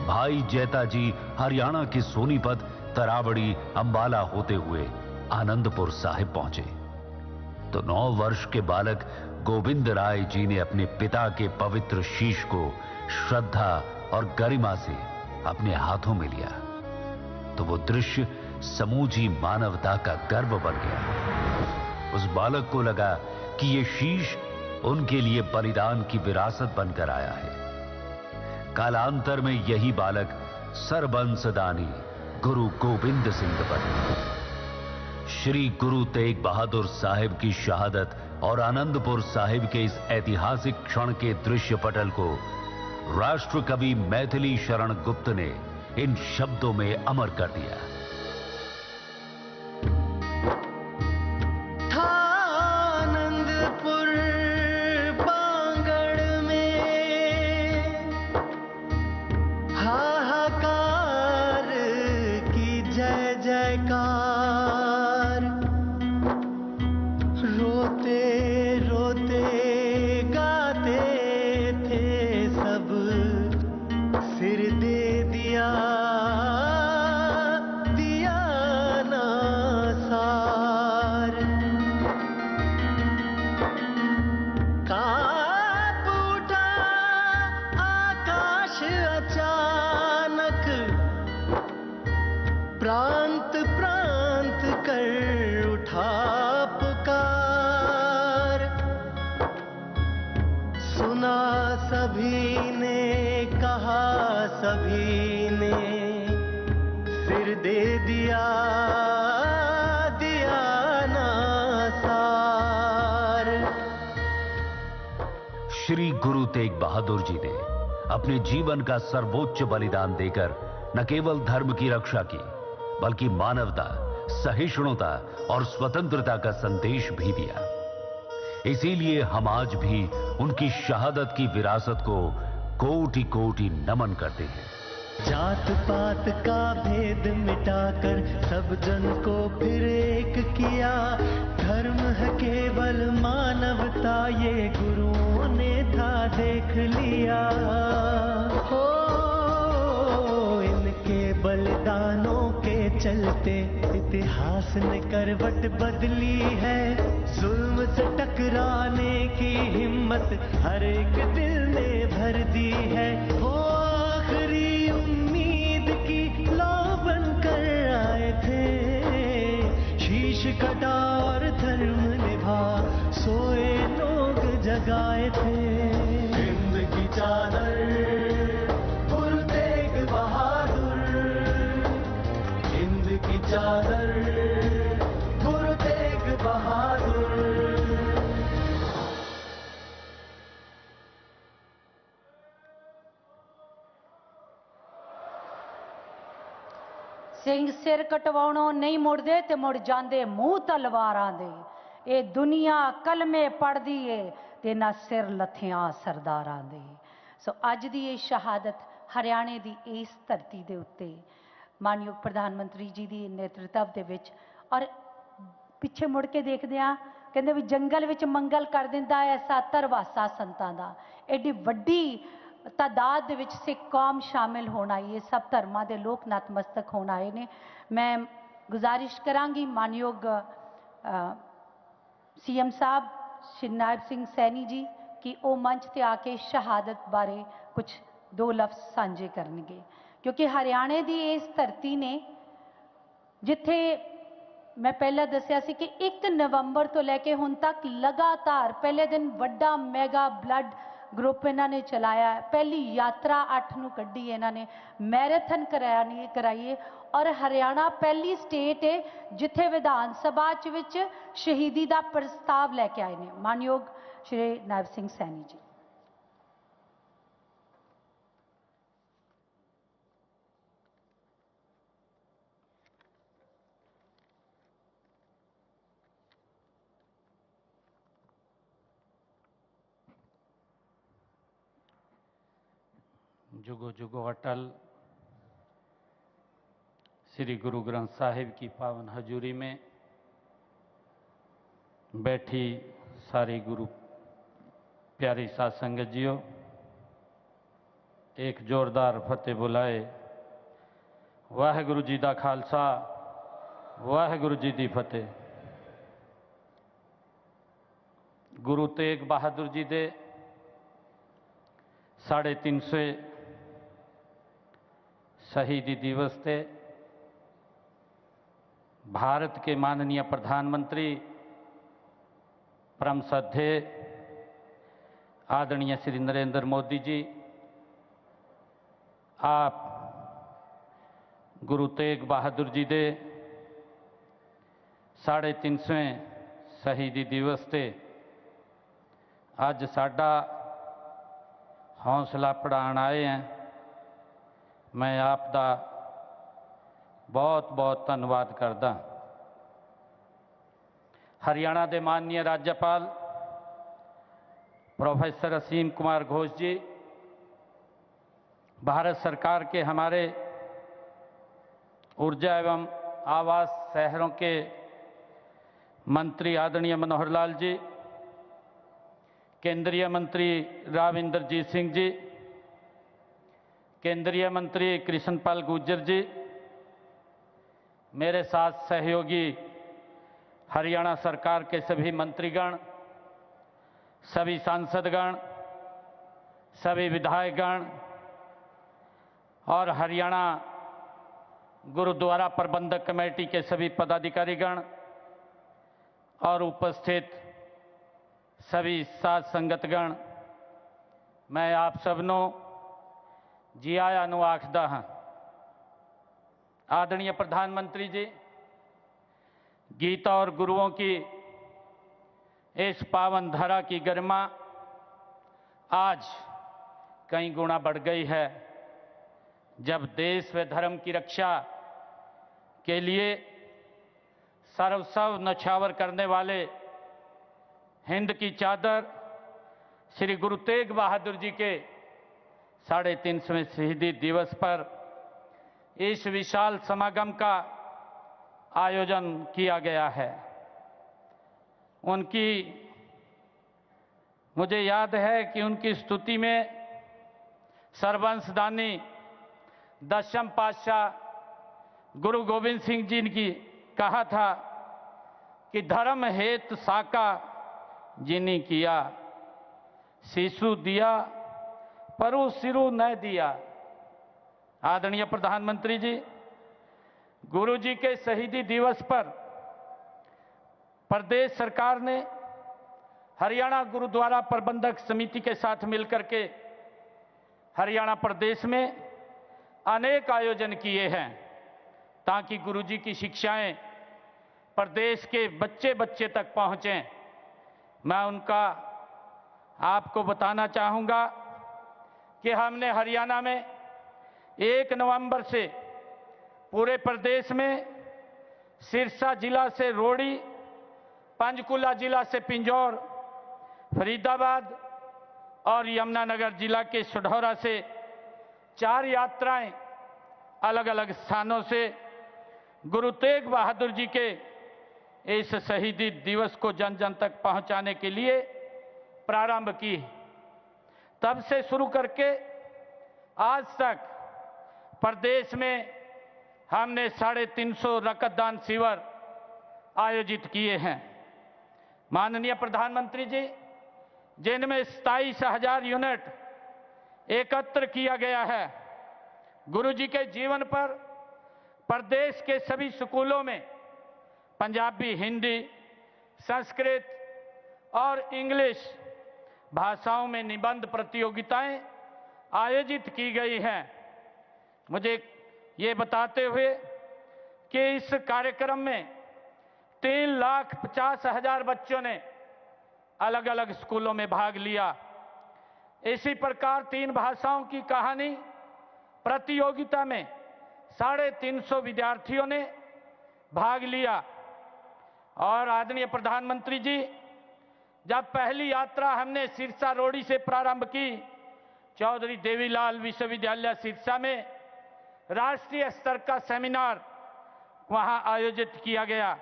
भाई जैता जी हरियाणा के सोनीपत, तरावड़ी, अंबाला होते हुए आनंदपुर साहिब पहुंचे तो 9 वर्ष के बालक गोविंद राय जी ने अपने पिता के पवित्र शीश को श्रद्धा और गरिमा से अपने हाथों में लिया तो वो दृश्य समूची मानवता का गर्व बन गया। उस बालक को लगा कि ये शीश उनके लिए बलिदान की विरासत बनकर आया है। कालांतर में यही बालक सरबंसदानी गुरु गोविंद सिंह बने। श्री गुरु तेग बहादुर साहिब की शहादत और आनंदपुर साहिब के इस ऐतिहासिक क्षण के दृश्य पटल को राष्ट्र कवि मैथिली शरण गुप्त ने इन शब्दों में अमर कर दिया। आनंदपुर बांगड़ में हाहाकार की जय जयकार, रोते रोते गाते थे सब, सिर दे दिया दिया ना सार। कांप उठा आकाश अचानक, प्रांत प्रांत कर उठा पुकार। सुना सभी ने, कहा सभी ने, सिर दे दिया दिया ना सार। श्री गुरु तेग बहादुर जी ने अपने जीवन का सर्वोच्च बलिदान देकर न केवल धर्म की रक्षा की बल्कि मानवता, सहिष्णुता और स्वतंत्रता का संदेश भी दिया। इसीलिए हम आज भी उनकी शहादत की विरासत को कोटि कोटि नमन करते हैं। जात पात का भेद मिटाकर सब जन को फिर एक किया, धर्म है केवल मानवता ये गुरुओं ने था देख लिया। हो इनके बलिदानों के चलते इतिहास ने करवट बदली है, जुल्म से टकराने की हिम्मत हर एक दिल ने भर दी है। हो आखिरी उम्मीद की लौ बनकर आए थे, शीश कटा और धर्म निभा सोए लोग जगाए थे। हिंद की चादर गुरु तेग बहादुर, हिंद की चादर गुरु तेग बहादुर। ਸਿੰਘ ਸਿਰ ਕਟਵਾਉਣੋਂ ਨਹੀਂ ਮੁੜਦੇ ਤੇ ਮੁੜ ਜਾਂਦੇ ਮੂੰਹ ਤਲਵਾਰਾਂ ਦੇ। ये दुनिया कलमे पढ़दी है ते ना सिर लथियां सरदारां दे। सो अज दी ये शहादत हरियाणे दी इस धरती दे उत्ते मानयोग प्रधानमंत्री जी दी नेतृत्व दे विच और पिछे मुड़ के देखदे आ कहंदे भी जंगल विच मंगल कर दिंदा ऐसा तरवासा संतां दा। एडी वड्डी तादाद दे विच सिख कौम शामिल होना ये सब धर्मां दे लोक नतमस्तक होना आए ने। मैं गुजारिश करांगी मानयोग सीएम साहब श्री नायब सिंह सैनी जी कि वो मंच ते आके शहादत बारे कुछ दो लफ्ज़ सांझे करनगे, क्योंकि हरियाणे दी इस धरती ने जिथे मैं पहले दसिया सी कि 1 नवंबर तो लैके हुण तक लगातार पहले दिन वड्डा मैगा ब्लड ग्रुप इन्होंने चलाया है। पहली यात्रा 8 नूं कड्ढी इन्होंने मैराथन कराई है और हरियाणा पहली स्टेट है जिथे विधान सभा विच शहीदी का प्रस्ताव लैके आए ने मानयोग श्री नायब सिंह सैनी जी। जुगो जुगो अटल श्री गुरु ग्रंथ साहिब की पावन हजूरी में बैठी सारी गुरु प्यारी साध संगत जियो, एक जोरदार फतेह बुलाए। वाहिगुरु जी दा खालसा वाहिगुरु जी दी फतेह। गुरु तेग बहादुर जी दे 350 शहीदी दिवस थे भारत के माननीय प्रधानमंत्री परम श्रद्धेय आदरणीय श्री नरेंद्र मोदी जी, आप गुरु तेग बहादुर जी दे 350वें शहीदी दिवस ते अज साडा हौसला बढ़ाण आए हैं। मैं आपका बहुत बहुत धन्यवाद करदा। हरियाणा के माननीय राज्यपाल प्रोफेसर असीम कुमार घोष जी, भारत सरकार के हमारे ऊर्जा एवं आवास शहरों के मंत्री आदरणीय मनोहर लाल जी, केंद्रीय मंत्री राव इंद्रजीत सिंह जी, केंद्रीय मंत्री कृष्णपाल गुर्जर जी, मेरे साथ सहयोगी हरियाणा सरकार के सभी मंत्रीगण, सभी सांसदगण, सभी विधायकगण और हरियाणा गुरुद्वारा प्रबंधक कमेटी के सभी पदाधिकारीगण और उपस्थित सभी साध संगतगण, मैं आप सबनों जी आया नु आखदा हाँ। आदरणीय प्रधानमंत्री जी, गीता और गुरुओं की इस पावन धरा की गरिमा आज कई गुना बढ़ गई है, जब देश व धर्म की रक्षा के लिए सर्वस्व न्यौछावर करने वाले हिंद की चादर श्री गुरु तेग बहादुर जी के 350वें शहीदी दिवस पर इस विशाल समागम का आयोजन किया गया है। उनकी मुझे याद है कि उनकी स्तुति में सर्वंशदानी दशम पातशाह गुरु गोविंद सिंह जी ने कहा था कि धर्म हेत साका जिनी किया, शिशु दिया परु सिरु न दिया। आदरणीय प्रधानमंत्री जी, गुरु जी के शहीदी दिवस पर प्रदेश सरकार ने हरियाणा गुरुद्वारा प्रबंधक समिति के साथ मिलकर के हरियाणा प्रदेश में अनेक आयोजन किए हैं ताकि गुरु जी की शिक्षाएं प्रदेश के बच्चे बच्चे तक पहुंचें। मैं उनका आपको बताना चाहूँगा कि हमने हरियाणा में 1 नवंबर से पूरे प्रदेश में सिरसा जिला से रोड़ी पंचकुला जिला से पिंजौर, फरीदाबाद और यमुनानगर जिला के सुढौरा से 4 यात्राएं अलग अलग स्थानों से गुरु तेग बहादुर जी के इस शहीदी दिवस को जन जन तक पहुंचाने के लिए प्रारंभ की। तब से शुरू करके आज तक प्रदेश में हमने 350 रक्तदान शिविर आयोजित किए हैं। माननीय प्रधानमंत्री जी, जिनमें 27,000 यूनिट एकत्र किया गया है। गुरु जी के जीवन पर प्रदेश के सभी स्कूलों में पंजाबी, हिंदी, संस्कृत और इंग्लिश भाषाओं में निबंध प्रतियोगिताएं आयोजित की गई हैं। मुझे ये बताते हुए कि इस कार्यक्रम में 3,50,000 बच्चों ने अलग अलग स्कूलों में भाग लिया। इसी प्रकार 3 भाषाओं की कहानी प्रतियोगिता में 350 विद्यार्थियों ने भाग लिया। और आदरणीय प्रधानमंत्री जी, जब पहली यात्रा हमने सिरसा रोडी से प्रारंभ की, चौधरी देवीलाल विश्वविद्यालय सिरसा में राष्ट्रीय स्तर का सेमिनार वहां आयोजित किया गया।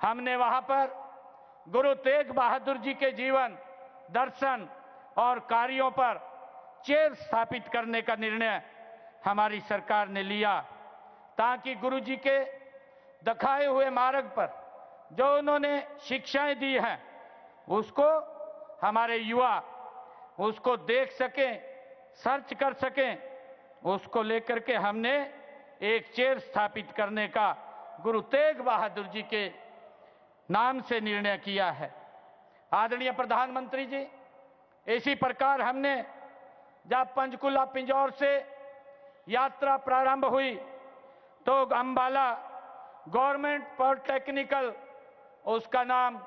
हमने वहां पर गुरु तेग बहादुर जी के जीवन, दर्शन और कार्यों पर चेयर स्थापित करने का निर्णय हमारी सरकार ने लिया, ताकि गुरु जी के दिखाए हुए मार्ग पर जो उन्होंने शिक्षाएं दी हैं उसको हमारे युवा उसको देख सकें, सर्च कर सकें। उसको लेकर के हमने एक चेयर स्थापित करने का गुरु तेग बहादुर जी के नाम से निर्णय किया है। आदरणीय प्रधानमंत्री जी, इसी प्रकार हमने जब पंचकुला पिंजौर से यात्रा प्रारंभ हुई तो अंबाला गवर्नमेंट पॉलिटेक्निकल, उसका नाम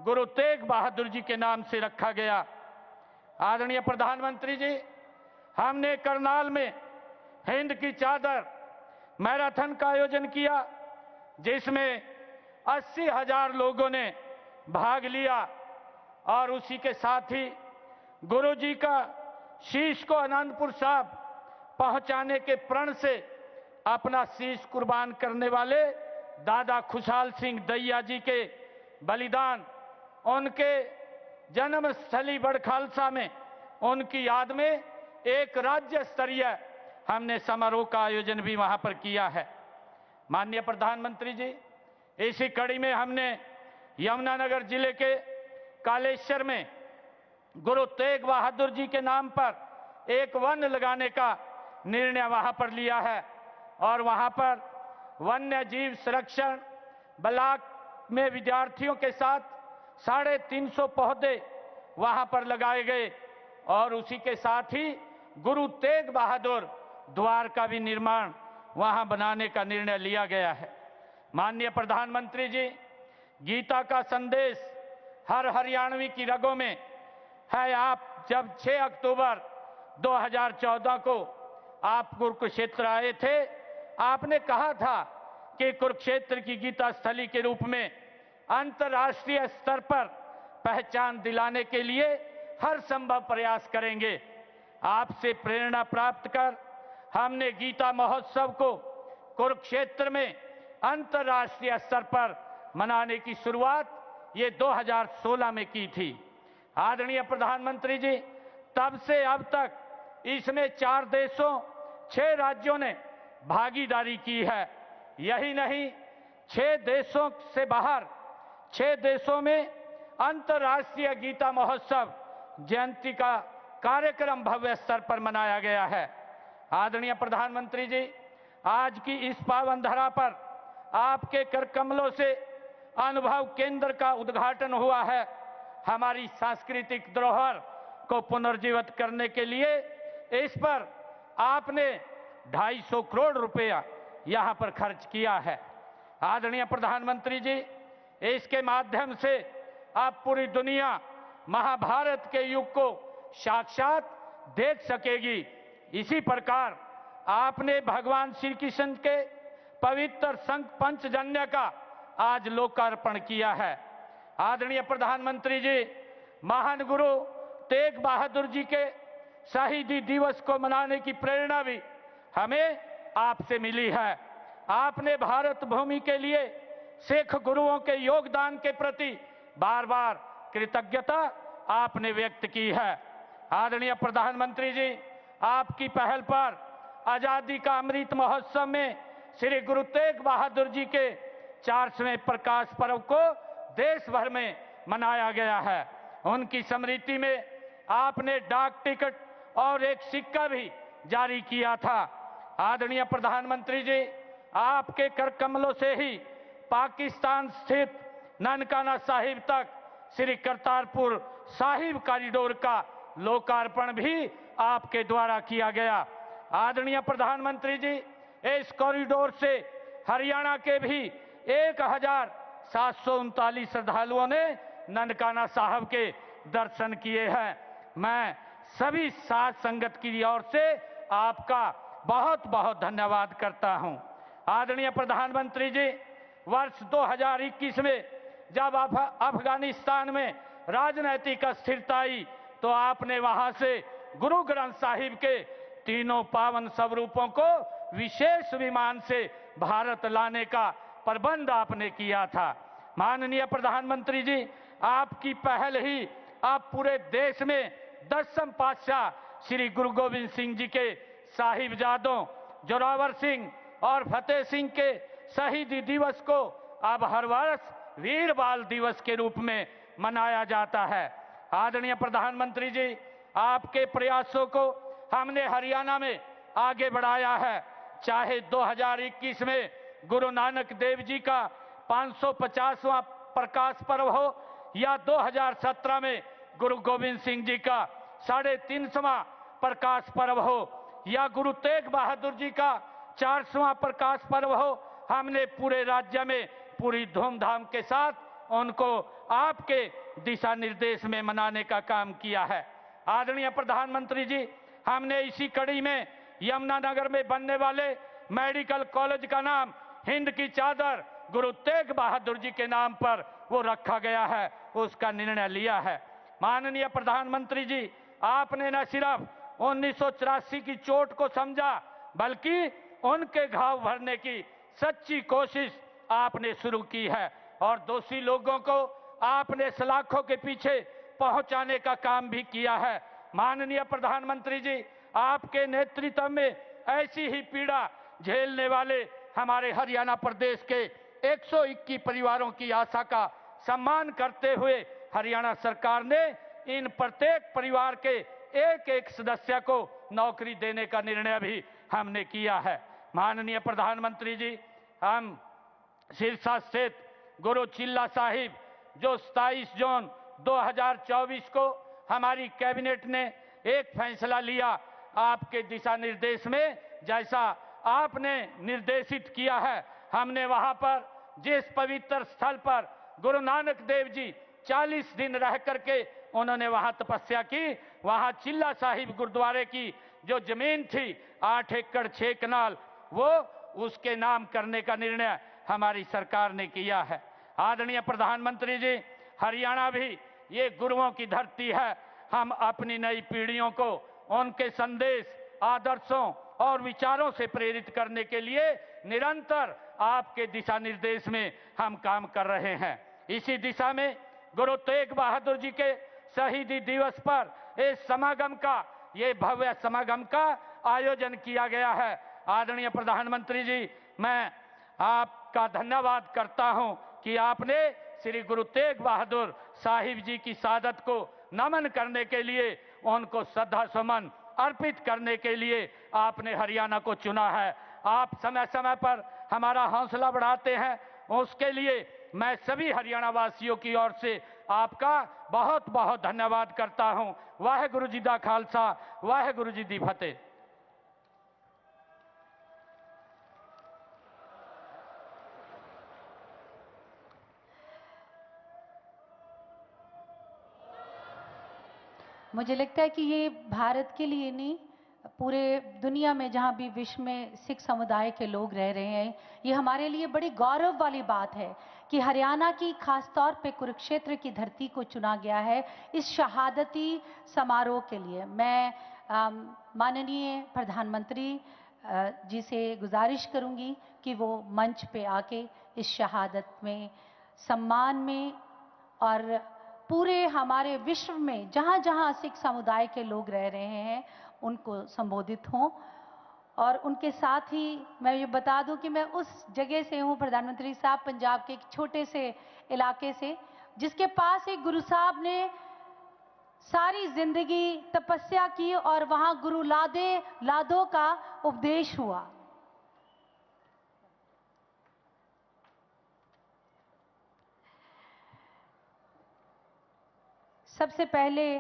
गुरु तेग बहादुर जी के नाम से रखा गया। आदरणीय प्रधानमंत्री जी, हमने करनाल में हिंद की चादर मैराथन का आयोजन किया, जिसमें 80,000 लोगों ने भाग लिया। और उसी के साथ ही गुरु जी का शीश को आनंदपुर साहब पहुंचाने के प्रण से अपना शीश कुर्बान करने वाले दादा खुशहाल सिंह दहिया जी के बलिदान, उनके जन्मस्थली बड़खालसा में उनकी याद में एक राज्य स्तरीय हमने समारोह का आयोजन भी वहां पर किया है। माननीय प्रधानमंत्री जी, इसी कड़ी में हमने यमुनानगर जिले के कालेश्वर में गुरु तेग बहादुर जी के नाम पर एक वन लगाने का निर्णय वहां पर लिया है। और वहां पर वन्य जीव संरक्षण ब्लॉक में विद्यार्थियों के साथ 350 पौधे वहां पर लगाए गए। और उसी के साथ ही गुरु तेग बहादुर द्वार का भी निर्माण वहां बनाने का निर्णय लिया गया है। माननीय प्रधानमंत्री जी, गीता का संदेश हर हरियाणवी की रगों में है। आप जब 6 अक्टूबर 2014 को आप कुरुक्षेत्र आए थे, आपने कहा था कि कुरुक्षेत्र की गीता स्थली के रूप में अंतर्राष्ट्रीय स्तर पर पहचान दिलाने के लिए हर संभव प्रयास करेंगे। आपसे प्रेरणा प्राप्त कर हमने गीता महोत्सव को कुरुक्षेत्र में अंतर्राष्ट्रीय स्तर पर मनाने की शुरुआत ये 2016 में की थी। आदरणीय प्रधानमंत्री जी, तब से अब तक इसमें 4 देशों 6 राज्यों ने भागीदारी की है। यही नहीं, 6 देशों से बाहर 6 देशों में अंतर्राष्ट्रीय गीता महोत्सव जयंती का कार्यक्रम भव्य स्तर पर मनाया गया है। आदरणीय प्रधानमंत्री जी, आज की इस पावन धरा पर आपके कर कमलों से अनुभव केंद्र का उद्घाटन हुआ है। हमारी सांस्कृतिक धरोहर को पुनर्जीवित करने के लिए इस पर आपने 250 करोड़ रुपया यहां पर खर्च किया है। आदरणीय प्रधानमंत्री जी, इसके माध्यम से आप पूरी दुनिया महाभारत के युग को साक्षात देख सकेगी। इसी प्रकार आपने भगवान श्री कृष्ण के पवित्र संघ पंचजन्य का आज लोकार्पण किया है। आदरणीय प्रधानमंत्री जी, महान गुरु तेग बहादुर जी के शहीदी दिवस को मनाने की प्रेरणा भी हमें आपसे मिली है। आपने भारत भूमि के लिए सिख गुरुओं के योगदान के प्रति बार बार कृतज्ञता आपने व्यक्त की है। आदरणीय प्रधानमंत्री जी, आपकी पहल पर आजादी का अमृत महोत्सव में श्री गुरु तेग बहादुर जी के 400वें प्रकाश पर्व को देश भर में मनाया गया है। उनकी स्मृति में आपने डाक टिकट और एक सिक्का भी जारी किया था। आदरणीय प्रधानमंत्री जी, आपके कर कमलों से ही पाकिस्तान स्थित ननकाना साहिब तक श्री करतारपुर साहिब कॉरिडोर का लोकार्पण भी आपके द्वारा किया गया। आदरणीय प्रधानमंत्री जी, इस कॉरिडोर से हरियाणा के भी 1739 श्रद्धालुओं ने ननकाना साहब के दर्शन किए हैं। मैं सभी साध संगत की ओर से आपका बहुत बहुत धन्यवाद करता हूं। आदरणीय प्रधानमंत्री जी, वर्ष 2021 में जब अफगानिस्तान में राजनीतिक अस्थिरता आई तो आपने वहां से गुरु ग्रंथ साहिब के तीनों पावन स्वरूपों को विशेष विमान से भारत लाने का प्रबंध आपने किया था। माननीय प्रधानमंत्री जी, आपकी पहल ही आप पूरे देश में 10वें पातशाह श्री गुरु गोविंद सिंह जी के साहिबजादों जोरावर सिंह और फतेह सिंह के शहीदी दिवस को अब हर वर्ष वीर बाल दिवस के रूप में मनाया जाता है। आदरणीय प्रधानमंत्री जी, आपके प्रयासों को हमने हरियाणा में आगे बढ़ाया है। चाहे 2021 में गुरु नानक देव जी का 550वां प्रकाश पर्व हो या 2017 में गुरु गोविंद सिंह जी का 350वां प्रकाश पर्व हो या गुरु तेग बहादुर जी का 400वां प्रकाश पर्व हो, हमने पूरे राज्य में पूरी धूमधाम के साथ उनको आपके दिशा निर्देश में मनाने का काम किया है। आदरणीय प्रधानमंत्री जी, हमने इसी कड़ी में यमुनानगर में बनने वाले मेडिकल कॉलेज का नाम हिंद की चादर गुरु तेग बहादुर जी के नाम पर वो रखा गया है, उसका निर्णय लिया है। माननीय प्रधानमंत्री जी, आपने न सिर्फ 1984 की चोट को समझा बल्कि उनके घाव भरने की सच्ची कोशिश आपने शुरू की है और दोषी लोगों को आपने सलाखों के पीछे पहुंचाने का काम भी किया है। माननीय प्रधानमंत्री जी, आपके नेतृत्व में ऐसी ही पीड़ा झेलने वाले हमारे हरियाणा प्रदेश के 121 परिवारों की आशा का सम्मान करते हुए हरियाणा सरकार ने इन प्रत्येक परिवार के एक एक सदस्य को नौकरी देने का निर्णय भी हमने किया है। माननीय प्रधानमंत्री जी, हम सिरसा स्थित गुरु चिल्ला साहिब जो 27 जून 2024 को हमारी कैबिनेट ने एक फैसला लिया, आपके दिशा निर्देश में जैसा आपने निर्देशित किया है, हमने वहां पर जिस पवित्र स्थल पर गुरु नानक देव जी 40 दिन रह करके उन्होंने वहां तपस्या की, वहां चिल्ला साहिब गुरुद्वारे की जो जमीन थी 8 एकड़ 6 कनाल, वो उसके नाम करने का निर्णय हमारी सरकार ने किया है। आदरणीय प्रधानमंत्री जी, हरियाणा भी ये गुरुओं की धरती है। हम अपनी नई पीढ़ियों को उनके संदेश, आदर्शों और विचारों से प्रेरित करने के लिए निरंतर आपके दिशा निर्देश में हम काम कर रहे हैं। इसी दिशा में गुरु तेग बहादुर जी के शहीदी दिवस पर इस समागम का, ये भव्य समागम का आयोजन किया गया है। आदरणीय प्रधानमंत्री जी, मैं आपका धन्यवाद करता हूं कि आपने श्री गुरु तेग बहादुर साहिब जी की शहादत को नमन करने के लिए, उनको श्रद्धा सुमन अर्पित करने के लिए आपने हरियाणा को चुना है। आप समय समय पर हमारा हौसला बढ़ाते हैं, उसके लिए मैं सभी हरियाणा वासियों की ओर से आपका बहुत बहुत धन्यवाद करता हूं। वाहेगुरु जी दा खालसा, वाहेगुरु जी दी फतेह। मुझे लगता है कि ये भारत के लिए नहीं, पूरे दुनिया में जहाँ भी विश्व में सिख समुदाय के लोग रह रहे हैं, ये हमारे लिए बड़ी गौरव वाली बात है कि हरियाणा की खास तौर पे कुरुक्षेत्र की धरती को चुना गया है इस शहादती समारोह के लिए। मैं माननीय प्रधानमंत्री जी से गुजारिश करूंगी कि वो मंच पे आके इस शहादत में, सम्मान में और पूरे हमारे विश्व में जहां जहां सिख समुदाय के लोग रह रहे हैं उनको संबोधित हों। और उनके साथ ही मैं ये बता दूं कि मैं उस जगह से हूं, प्रधानमंत्री साहब, पंजाब के एक छोटे से इलाके से, जिसके पास एक गुरु साहब ने सारी जिंदगी तपस्या की और वहां गुरु लादो का उपदेश हुआ। सबसे पहले,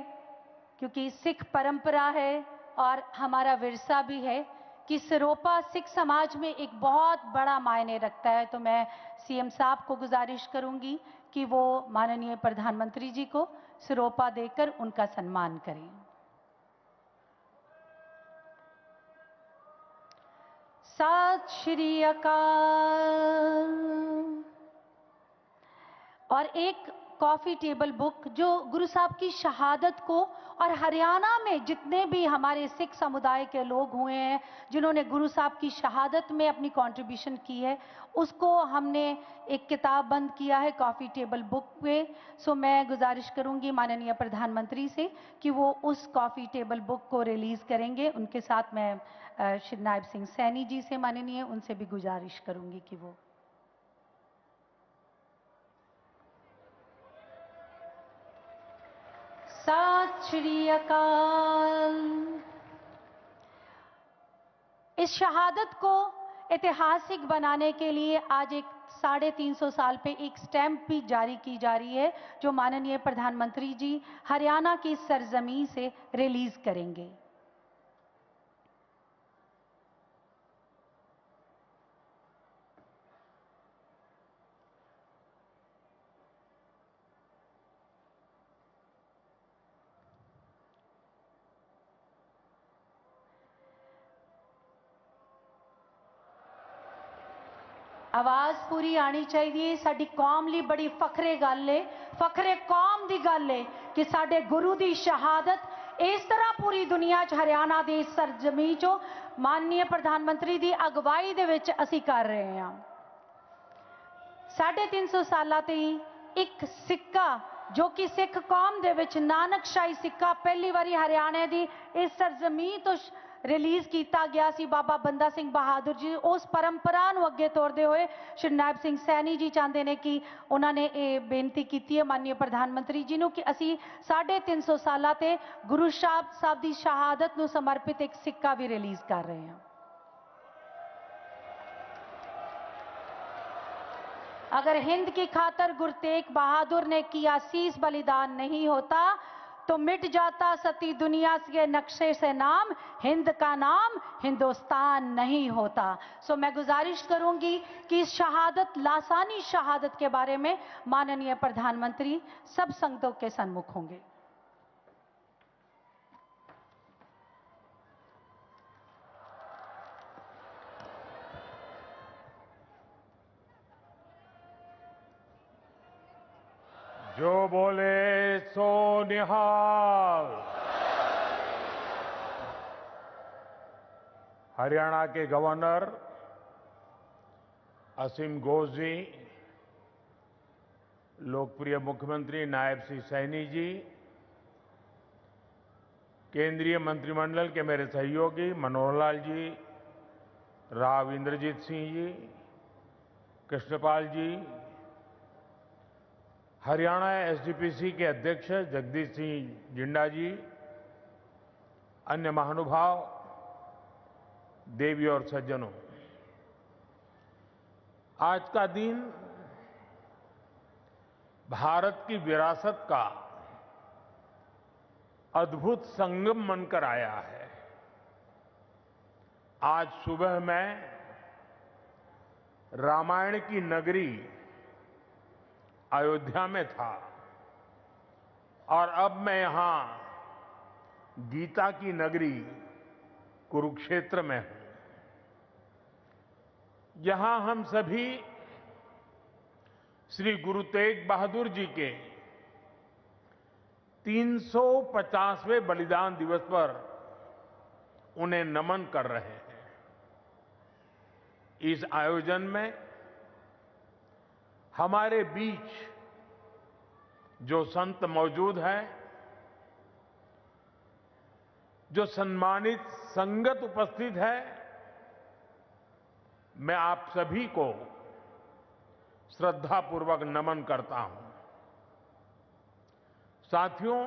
क्योंकि सिख परंपरा है और हमारा विरसा भी है कि सिरोपा सिख समाज में एक बहुत बड़ा मायने रखता है, तो मैं सीएम साहब को गुजारिश करूंगी कि वो माननीय प्रधानमंत्री जी को सिरोपा देकर उनका सम्मान करें। सत श्री अकाल। और एक कॉफी टेबल बुक जो गुरु साहब की शहादत को, और हरियाणा में जितने भी हमारे सिख समुदाय के लोग हुए हैं जिन्होंने गुरु साहब की शहादत में अपनी कंट्रीब्यूशन की है, उसको हमने एक किताब बंद किया है कॉफी टेबल बुक पे। सो मैं गुजारिश करूंगी माननीय प्रधानमंत्री से कि वो उस कॉफी टेबल बुक को रिलीज करेंगे। उनके साथ मैं श्री नायब सिंह सैनी जी से, माननीय, उनसे भी गुजारिश करूंगी कि वो सत श्री अकाल। इस शहादत को ऐतिहासिक बनाने के लिए आज एक 350 साल पे एक स्टैंप भी जारी की जा रही है जो माननीय प्रधानमंत्री जी हरियाणा की सरजमीं से रिलीज करेंगे। आवाज पूरी आनी चाहिए। साडी कौम ली बड़ी फखरे गल है, फखरे कौम दी गल है कि साडे गुरु दी शहादत इस तरह पूरी दुनिया च हरियाणा दी सरजमीं चो माननीय प्रधानमंत्री दी अगवाई दे विच असी कर रहे हैं। 350 साल ते एक सिक्का जो कि सिख कौम दे विच नानकशाही सिक्का पहली बारी हरियाणा दी इस सरजमीं तो रिलीज किया गया सी बाबा बंदा सिंह बहादुर जी। उस परंपरा नूं अगे तोड़ते हुए श्री नायब सिंह सैनी जी चाहते हैं कि उन्होंने ये बेनती की है माननीय प्रधानमंत्री जी नूं कि असी 350 साल ते गुरु साहब की शहादत नूं समर्पित एक सिक्का भी रिलीज कर रहे हैं। अगर हिंद की खातर गुरु तेग बहादुर ने किया शीस बलिदान नहीं होता तो मिट जाता सती दुनिया के नक्शे से नाम, हिंद का नाम हिंदुस्तान नहीं होता। सो मैं गुजारिश करूंगी कि इस शहादत, लासानी शहादत के बारे में माननीय प्रधानमंत्री सब संगतों के सन्मुख होंगे। जो बोले सो निहाल। हरियाणा के गवर्नर असीम घोष जी, लोकप्रिय मुख्यमंत्री नायब सिंह सैनी जी, केंद्रीय मंत्रिमंडल के मेरे सहयोगी मनोहर लाल जी, राव इंद्रजीत सिंह जी, कृष्णपाल जी, हरियाणा एसजीपीसी के अध्यक्ष जगदीश सिंह जिंडा जी, अन्य महानुभाव, देवी और सज्जनों, आज का दिन भारत की विरासत का अद्भुत संगम बनकर आया है। आज सुबह मैं रामायण की नगरी अयोध्या में था और अब मैं यहां गीता की नगरी कुरुक्षेत्र में हूं। यहां हम सभी श्री गुरु तेग बहादुर जी के 350वें बलिदान दिवस पर उन्हें नमन कर रहे हैं। इस आयोजन में हमारे बीच जो संत मौजूद हैं, जो सम्मानित संगत उपस्थित है, मैं आप सभी को श्रद्धापूर्वक नमन करता हूं। साथियों,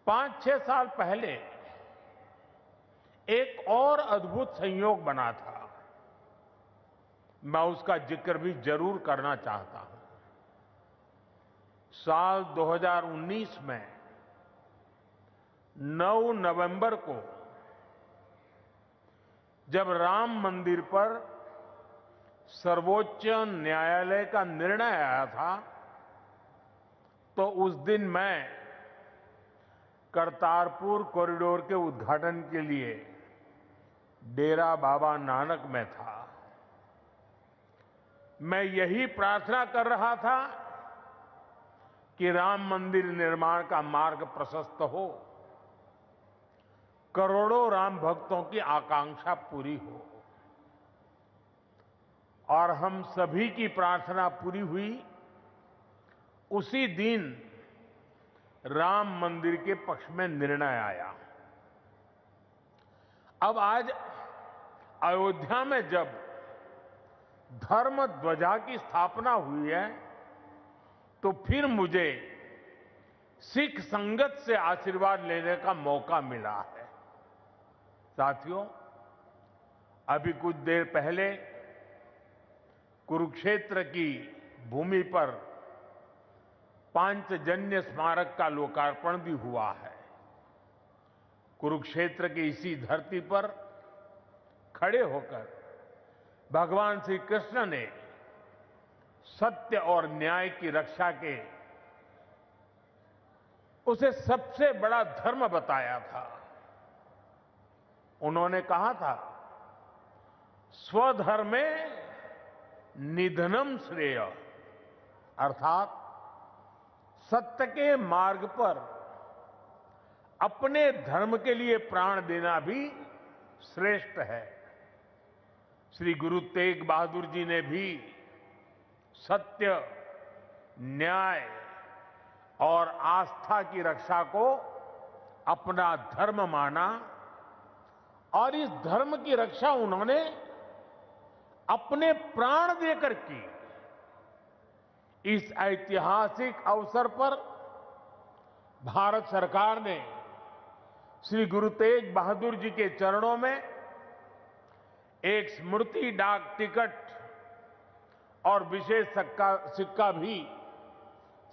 5-6 साल पहले एक और अद्भुत संयोग बना था। मैं उसका जिक्र भी जरूर करना चाहता हूं। साल 2019 में 9 नवंबर को जब राम मंदिर पर सर्वोच्च न्यायालय का निर्णय आया था, तो उस दिन मैं करतारपुर कॉरिडोर के उद्घाटन के लिए डेरा बाबा नानक में था। मैं यही प्रार्थना कर रहा था कि राम मंदिर निर्माण का मार्ग प्रशस्त हो, करोड़ों राम भक्तों की आकांक्षा पूरी हो। और हम सभी की प्रार्थना पूरी हुई। उसी दिन राम मंदिर के पक्ष में निर्णय आया। अब आज अयोध्या में जब धर्म ध्वजा की स्थापना हुई है, तो फिर मुझे सिख संगत से आशीर्वाद लेने का मौका मिला है। साथियों, अभी कुछ देर पहले कुरुक्षेत्र की भूमि पर पांचजन्य स्मारक का लोकार्पण भी हुआ है। कुरुक्षेत्र की इसी धरती पर खड़े होकर भगवान श्री कृष्ण ने सत्य और न्याय की रक्षा के उसे सबसे बड़ा धर्म बताया था। उन्होंने कहा था, स्वधर्मे निधनम श्रेय, अर्थात सत्य के मार्ग पर अपने धर्म के लिए प्राण देना भी श्रेष्ठ है। श्री गुरु तेग बहादुर जी ने भी सत्य, न्याय और आस्था की रक्षा को अपना धर्म माना, और इस धर्म की रक्षा उन्होंने अपने प्राण देकर की। इस ऐतिहासिक अवसर पर भारत सरकार ने श्री गुरु तेग बहादुर जी के चरणों में एक स्मृति डाक टिकट और विशेष सिक्का भी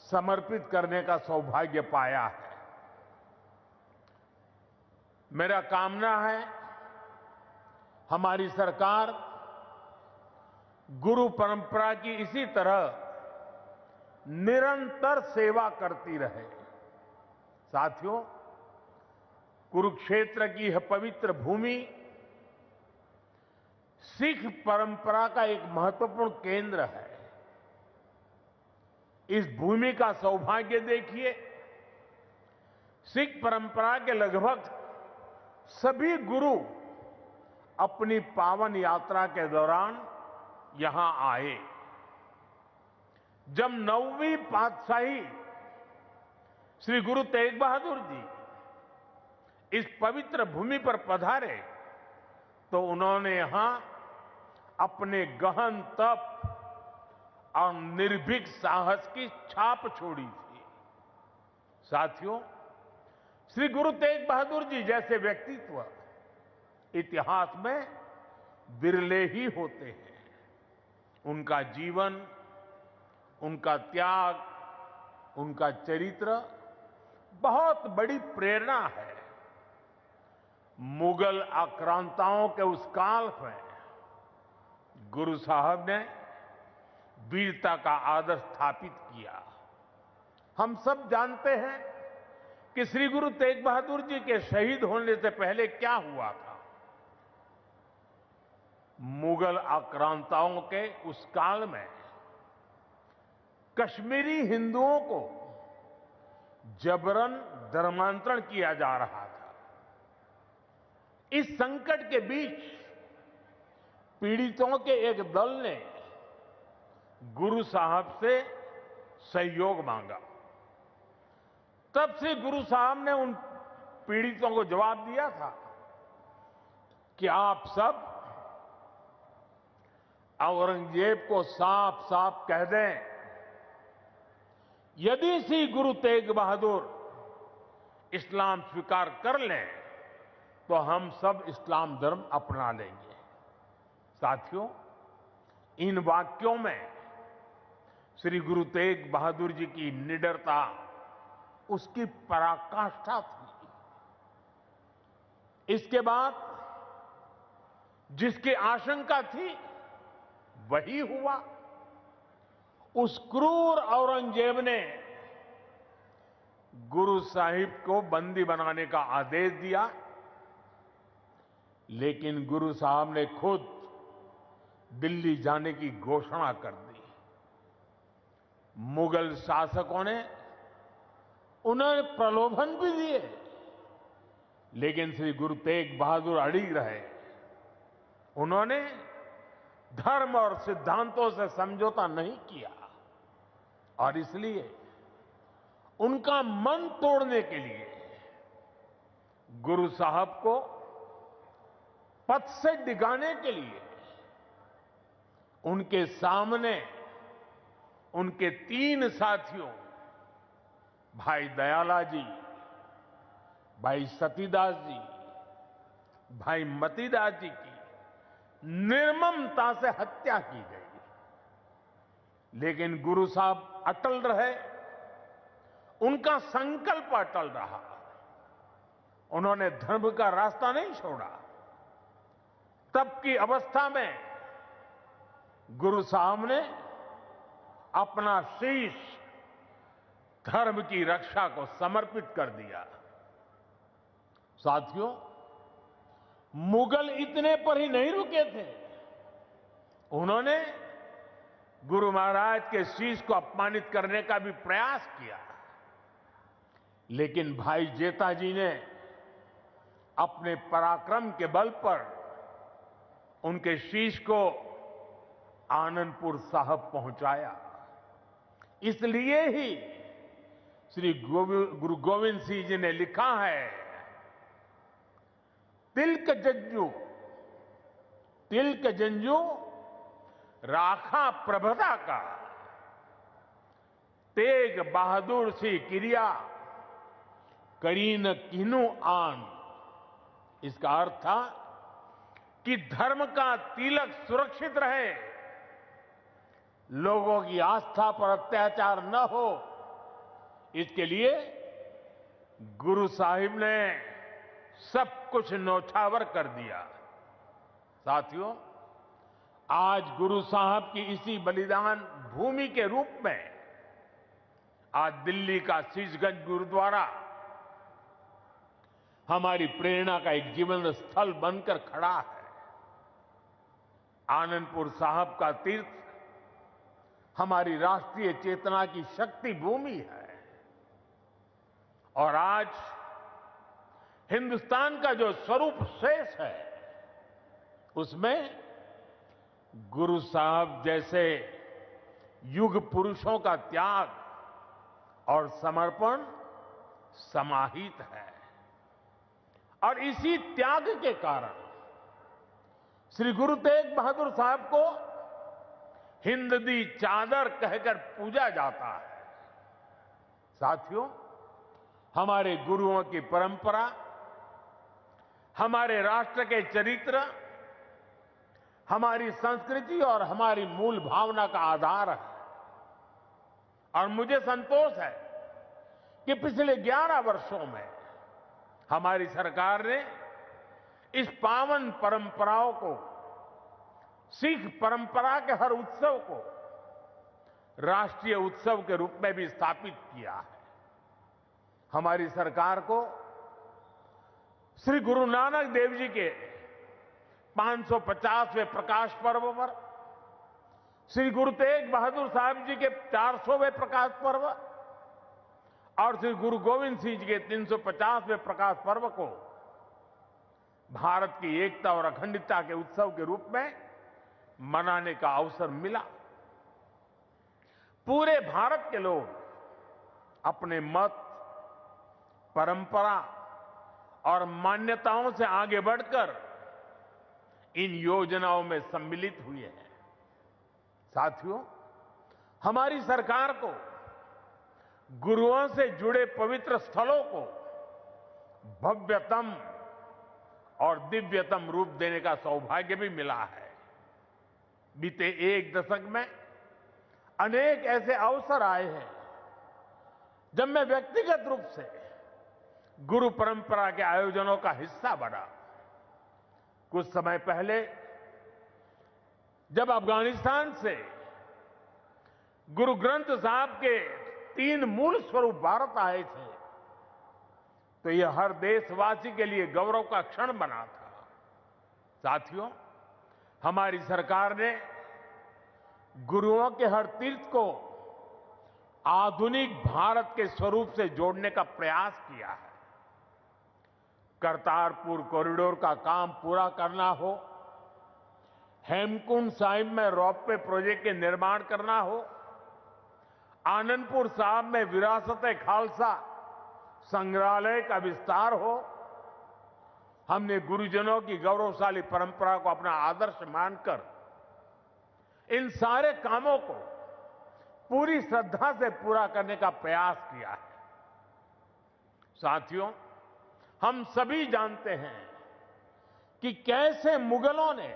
समर्पित करने का सौभाग्य पाया है। मेरा कामना है हमारी सरकार गुरु परंपरा की इसी तरह निरंतर सेवा करती रहे। साथियों, कुरुक्षेत्र की यह पवित्र भूमि सिख परंपरा का एक महत्वपूर्ण केंद्र है। इस भूमि का सौभाग्य देखिए, सिख परंपरा के लगभग सभी गुरु अपनी पावन यात्रा के दौरान यहां आए। जब 9वीं पातशाही श्री गुरु तेग बहादुर जी इस पवित्र भूमि पर पधारे, तो उन्होंने यहां अपने गहन तप और निर्भीक साहस की छाप छोड़ी थी। साथियों, श्री गुरु तेग बहादुर जी जैसे व्यक्तित्व इतिहास में विरले ही होते हैं। उनका जीवन, उनका त्याग, उनका चरित्र बहुत बड़ी प्रेरणा है। मुगल आक्रांताओं के उस काल में गुरु साहब ने वीरता का आदर्श स्थापित किया। हम सब जानते हैं कि श्री गुरु तेग बहादुर जी के शहीद होने से पहले क्या हुआ था। मुगल आक्रांताओं के उस काल में कश्मीरी हिंदुओं को जबरन धर्मांतरण किया जा रहा था। इस संकट के बीच पीड़ितों के एक दल ने गुरु साहब से सहयोग मांगा। तब से गुरु साहब ने उन पीड़ितों को जवाब दिया था कि आप सब औरंगजेब को साफ साफ कह दें, यदि श्री गुरु तेग बहादुर इस्लाम स्वीकार कर लें तो हम सब इस्लाम धर्म अपना लेंगे। साथियों, इन वाक्यों में श्री गुरु तेग बहादुर जी की निडरता, उसकी पराकाष्ठा थी। इसके बाद जिसकी आशंका थी वही हुआ। उस क्रूर औरंगजेब ने गुरु साहिब को बंदी बनाने का आदेश दिया, लेकिन गुरु साहब ने खुद दिल्ली जाने की घोषणा कर दी। मुगल शासकों ने उन्हें प्रलोभन भी दिए, लेकिन श्री गुरु तेग बहादुर अड़िग रहे। उन्होंने धर्म और सिद्धांतों से समझौता नहीं किया और इसलिए उनका मन तोड़ने के लिए गुरु साहब को पथ से डिगाने के लिए उनके सामने उनके 3 साथियों, भाई दयाला जी, भाई सतीदास जी, भाई मतीदास जी की निर्ममता से हत्या की गई। लेकिन गुरु साहब अटल रहे, उनका संकल्प अटल रहा। उन्होंने धर्म का रास्ता नहीं छोड़ा। तब की अवस्था में गुरु साहब ने अपना शीश धर्म की रक्षा को समर्पित कर दिया। साथियों, मुगल इतने पर ही नहीं रुके थे। उन्होंने गुरु महाराज के शीश को अपमानित करने का भी प्रयास किया, लेकिन भाई जेता जी ने अपने पराक्रम के बल पर उनके शीश को आनंदपुर साहब पहुंचाया। इसलिए ही श्री गुरु गोविंद सिंह जी ने लिखा है, तिलक जंजू राखा प्रभता का, तेग बहादुर सी क्रिया करीन किनु आन। इसका अर्थ था कि धर्म का तिलक सुरक्षित रहे, लोगों की आस्था पर अत्याचार न हो, इसके लिए गुरु साहिब ने सब कुछ न्यौछावर कर दिया। साथियों, आज गुरु साहब की इसी बलिदान भूमि के रूप में आज दिल्ली का शीशगंज गुरुद्वारा हमारी प्रेरणा का एक जीवन स्थल बनकर खड़ा है। आनंदपुर साहब का तीर्थ हमारी राष्ट्रीय चेतना की शक्ति भूमि है और आज हिंदुस्तान का जो स्वरूप शेष है, उसमें गुरु साहब जैसे युग पुरुषों का त्याग और समर्पण समाहित है। और इसी त्याग के कारण श्री गुरु तेग बहादुर साहब को हिंद दी चादर कहकर पूजा जाता है। साथियों, हमारे गुरुओं की परंपरा हमारे राष्ट्र के चरित्र, हमारी संस्कृति और हमारी मूल भावना का आधार है। और मुझे संतोष है कि पिछले 11 वर्षों में हमारी सरकार ने इस पावन परंपराओं को, सिख परंपरा के हर उत्सव को राष्ट्रीय उत्सव के रूप में भी स्थापित किया है। हमारी सरकार को श्री गुरु नानक देव जी के 550वें प्रकाश पर्व पर श्री गुरु तेग बहादुर साहब जी के 400वें प्रकाश पर्व और श्री गुरु गोविंद सिंह जी के 350वें प्रकाश पर्व को भारत की एकता और अखंडता के उत्सव के रूप में मनाने का अवसर मिला। पूरे भारत के लोग अपने मत, परंपरा और मान्यताओं से आगे बढ़कर इन योजनाओं में सम्मिलित हुए हैं। साथियों, हमारी सरकार को गुरुओं से जुड़े पवित्र स्थलों को भव्यतम और दिव्यतम रूप देने का सौभाग्य भी मिला है। बीते एक दशक में अनेक ऐसे अवसर आए हैं जब मैं व्यक्तिगत रूप से गुरु परंपरा के आयोजनों का हिस्सा बना। कुछ समय पहले जब अफगानिस्तान से गुरु ग्रंथ साहब के 3 मूल स्वरूप भारत आए थे तो यह हर देशवासी के लिए गौरव का क्षण बना था। साथियों, हमारी सरकार ने गुरुओं के हर तीर्थ को आधुनिक भारत के स्वरूप से जोड़ने का प्रयास किया है। करतारपुर कॉरिडोर का काम पूरा करना हो, हेमकुंड साहिब में रोपवे प्रोजेक्ट के निर्माण करना हो, आनंदपुर साहिब में विरासत-ए-खालसा संग्रहालय का विस्तार हो, हमने गुरुजनों की गौरवशाली परंपरा को अपना आदर्श मानकर इन सारे कामों को पूरी श्रद्धा से पूरा करने का प्रयास किया है। साथियों, हम सभी जानते हैं कि कैसे मुगलों ने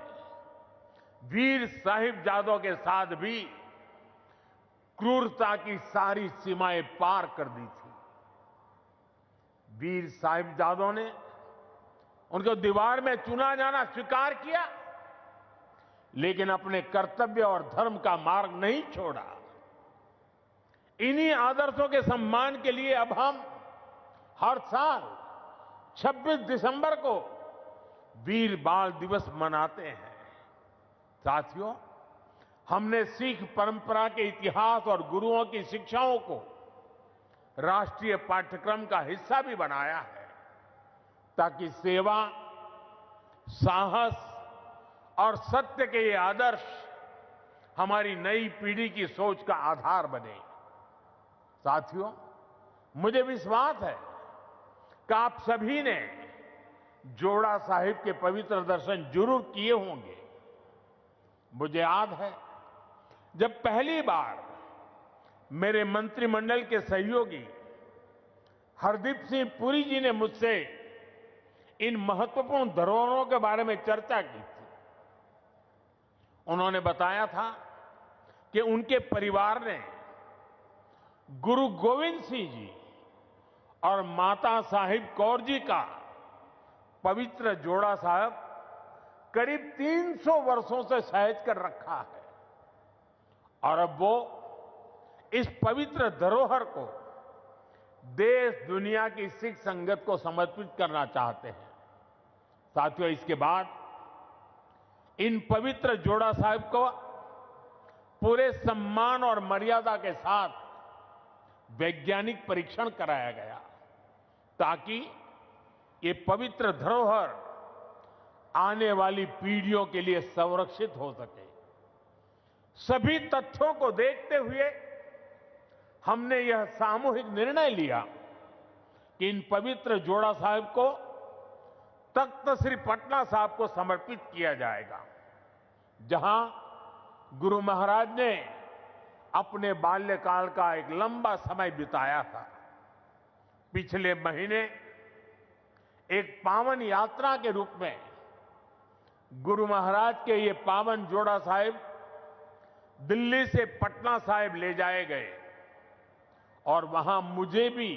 वीर साहिबजादों के साथ भी क्रूरता की सारी सीमाएं पार कर दी थी। वीर साहिबजादों ने उनको दीवार में चुना जाना स्वीकार किया, लेकिन अपने कर्तव्य और धर्म का मार्ग नहीं छोड़ा। इन्हीं आदर्शों के सम्मान के लिए अब हम हर साल 26 दिसंबर को वीर बाल दिवस मनाते हैं। साथियों, हमने सिख परंपरा के इतिहास और गुरुओं की शिक्षाओं को राष्ट्रीय पाठ्यक्रम का हिस्सा भी बनाया है ताकि सेवा, साहस और सत्य के ये आदर्श हमारी नई पीढ़ी की सोच का आधार बने। साथियों, मुझे विश्वास है कि आप सभी ने जोड़ा साहिब के पवित्र दर्शन जरूर किए होंगे। मुझे याद है जब पहली बार मेरे मंत्रिमंडल के सहयोगी हरदीप सिंह पुरी जी ने मुझसे इन महत्वपूर्ण धरोहरों के बारे में चर्चा की थी। उन्होंने बताया था कि उनके परिवार ने गुरु गोविंद सिंह जी और माता साहिब कौर जी का पवित्र जोड़ा साहब करीब 300 वर्षों से सहेज कर रखा है और अब वो इस पवित्र धरोहर को देश दुनिया की सिख संगत को समर्पित करना चाहते हैं। साथियों, इसके बाद इन पवित्र जोड़ा साहिब को पूरे सम्मान और मर्यादा के साथ वैज्ञानिक परीक्षण कराया गया ताकि ये पवित्र धरोहर आने वाली पीढ़ियों के लिए संरक्षित हो सके। सभी तथ्यों को देखते हुए हमने यह सामूहिक निर्णय लिया कि इन पवित्र जोड़ा साहिब को तख्त श्री पटना साहिब को समर्पित किया जाएगा, जहां गुरु महाराज ने अपने बाल्यकाल का एक लंबा समय बिताया था। पिछले महीने एक पावन यात्रा के रूप में गुरु महाराज के ये पावन जोड़ा साहिब दिल्ली से पटना साहिब ले जाए गए और वहां मुझे भी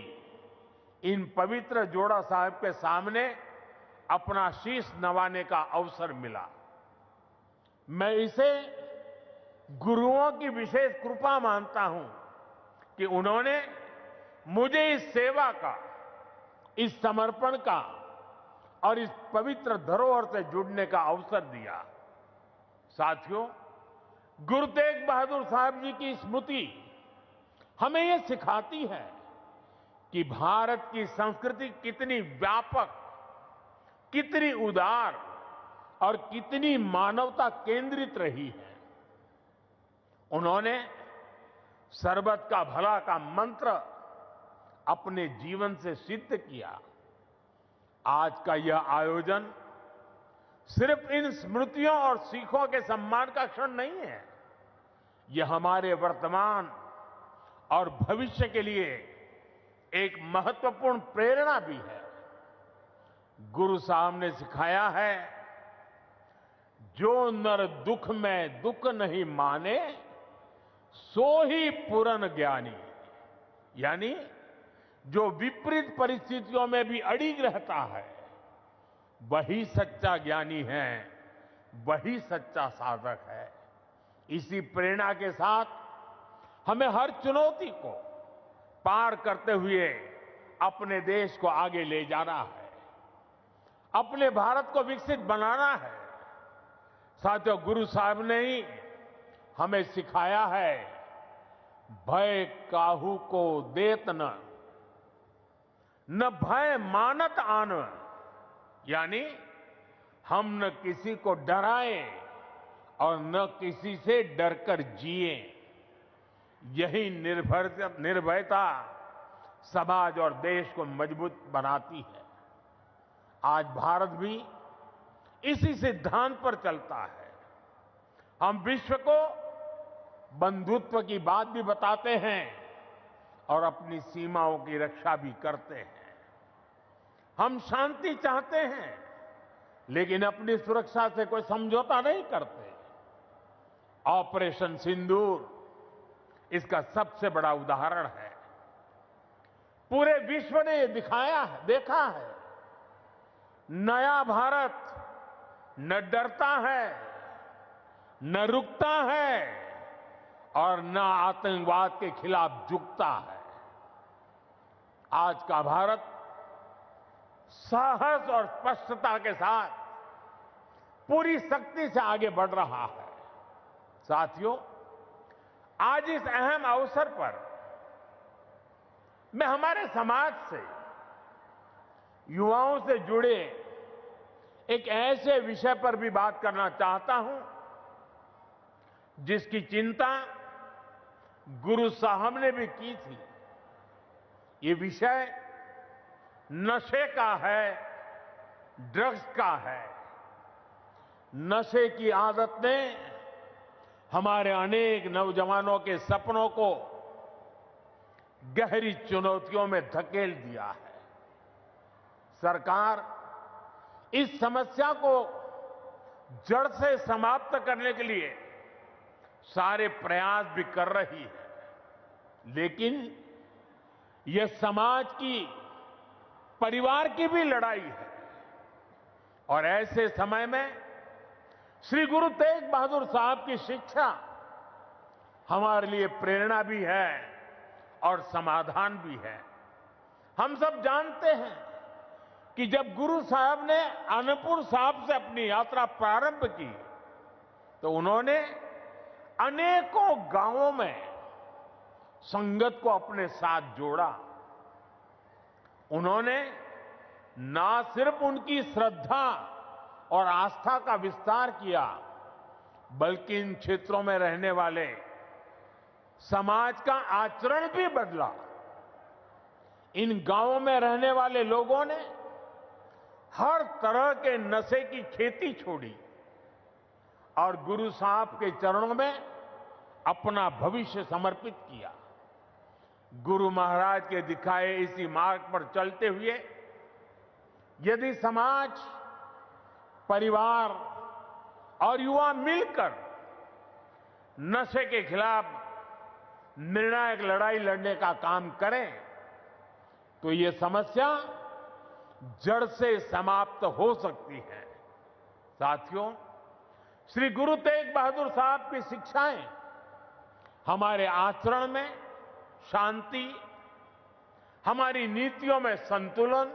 इन पवित्र जोड़ा साहिब के सामने अपना शीश नवाने का अवसर मिला। मैं इसे गुरुओं की विशेष कृपा मानता हूं कि उन्होंने मुझे इस सेवा का, इस समर्पण का और इस पवित्र धरोहर से जुड़ने का अवसर दिया। साथियों, गुरु तेग बहादुर साहब जी की स्मृति हमें ये सिखाती है कि भारत की संस्कृति कितनी व्यापक, कितनी उदार और कितनी मानवता केंद्रित रही है। उन्होंने सर्वत का भला का मंत्र अपने जीवन से सिद्ध किया। आज का यह आयोजन सिर्फ इन स्मृतियों और सीखों के सम्मान का क्षण नहीं है, यह हमारे वर्तमान और भविष्य के लिए एक महत्वपूर्ण प्रेरणा भी है। गुरु साहब ने सिखाया है, जो नर दुख में दुख नहीं माने, सो ही पूर्ण ज्ञानी। यानी जो विपरीत परिस्थितियों में भी अड़िग रहता है, वही सच्चा ज्ञानी है, वही सच्चा साधक है। इसी प्रेरणा के साथ हमें हर चुनौती को पार करते हुए अपने देश को आगे ले जाना है, अपने भारत को विकसित बनाना है। साथियों, गुरु साहब ने ही हमें सिखाया है, भय काहू को देत न भय मानत आन। यानी हम न किसी को डराएं और न किसी से डरकर जिए। यही निर्भयता समाज और देश को मजबूत बनाती है। आज भारत भी इसी सिद्धांत पर चलता है। हम विश्व को बंधुत्व की बात भी बताते हैं और अपनी सीमाओं की रक्षा भी करते हैं। हम शांति चाहते हैं, लेकिन अपनी सुरक्षा से कोई समझौता नहीं करते। ऑपरेशन सिंदूर इसका सबसे बड़ा उदाहरण है। पूरे विश्व ने यह देखा है, नया भारत न डरता है, न रुकता है और न आतंकवाद के खिलाफ झुकता है। आज का भारत साहस और स्पष्टता के साथ पूरी शक्ति से आगे बढ़ रहा है। साथियों, आज इस अहम अवसर पर मैं हमारे समाज से, युवाओं से जुड़े एक ऐसे विषय पर भी बात करना चाहता हूं जिसकी चिंता गुरु साहब ने भी की थी। ये विषय नशे का है, ड्रग्स का है। नशे की आदत ने हमारे अनेक नौजवानों के सपनों को गहरी चुनौतियों में धकेल दिया है। सरकार इस समस्या को जड़ से समाप्त करने के लिए सारे प्रयास भी कर रही है, लेकिन यह समाज की, परिवार की भी लड़ाई है। और ऐसे समय में श्री गुरु तेग बहादुर साहब की शिक्षा हमारे लिए प्रेरणा भी है और समाधान भी है। हम सब जानते हैं कि जब गुरु साहब ने अनंतपुर साहब से अपनी यात्रा प्रारंभ की, तो उन्होंने अनेकों गांवों में संगत को अपने साथ जोड़ा। उन्होंने ना सिर्फ उनकी श्रद्धा और आस्था का विस्तार किया, बल्कि इन क्षेत्रों में रहने वाले समाज का आचरण भी बदला। इन गांवों में रहने वाले लोगों ने हर तरह के नशे की खेती छोड़ी और गुरु साहब के चरणों में अपना भविष्य समर्पित किया। गुरु महाराज के दिखाए इसी मार्ग पर चलते हुए यदि समाज, परिवार और युवा मिलकर नशे के खिलाफ निर्णायक लड़ाई लड़ने का काम करें, तो ये समस्या जड़ से समाप्त हो सकती है। साथियों, श्री गुरु तेग बहादुर साहब की शिक्षाएं हमारे आचरण में शांति, हमारी नीतियों में संतुलन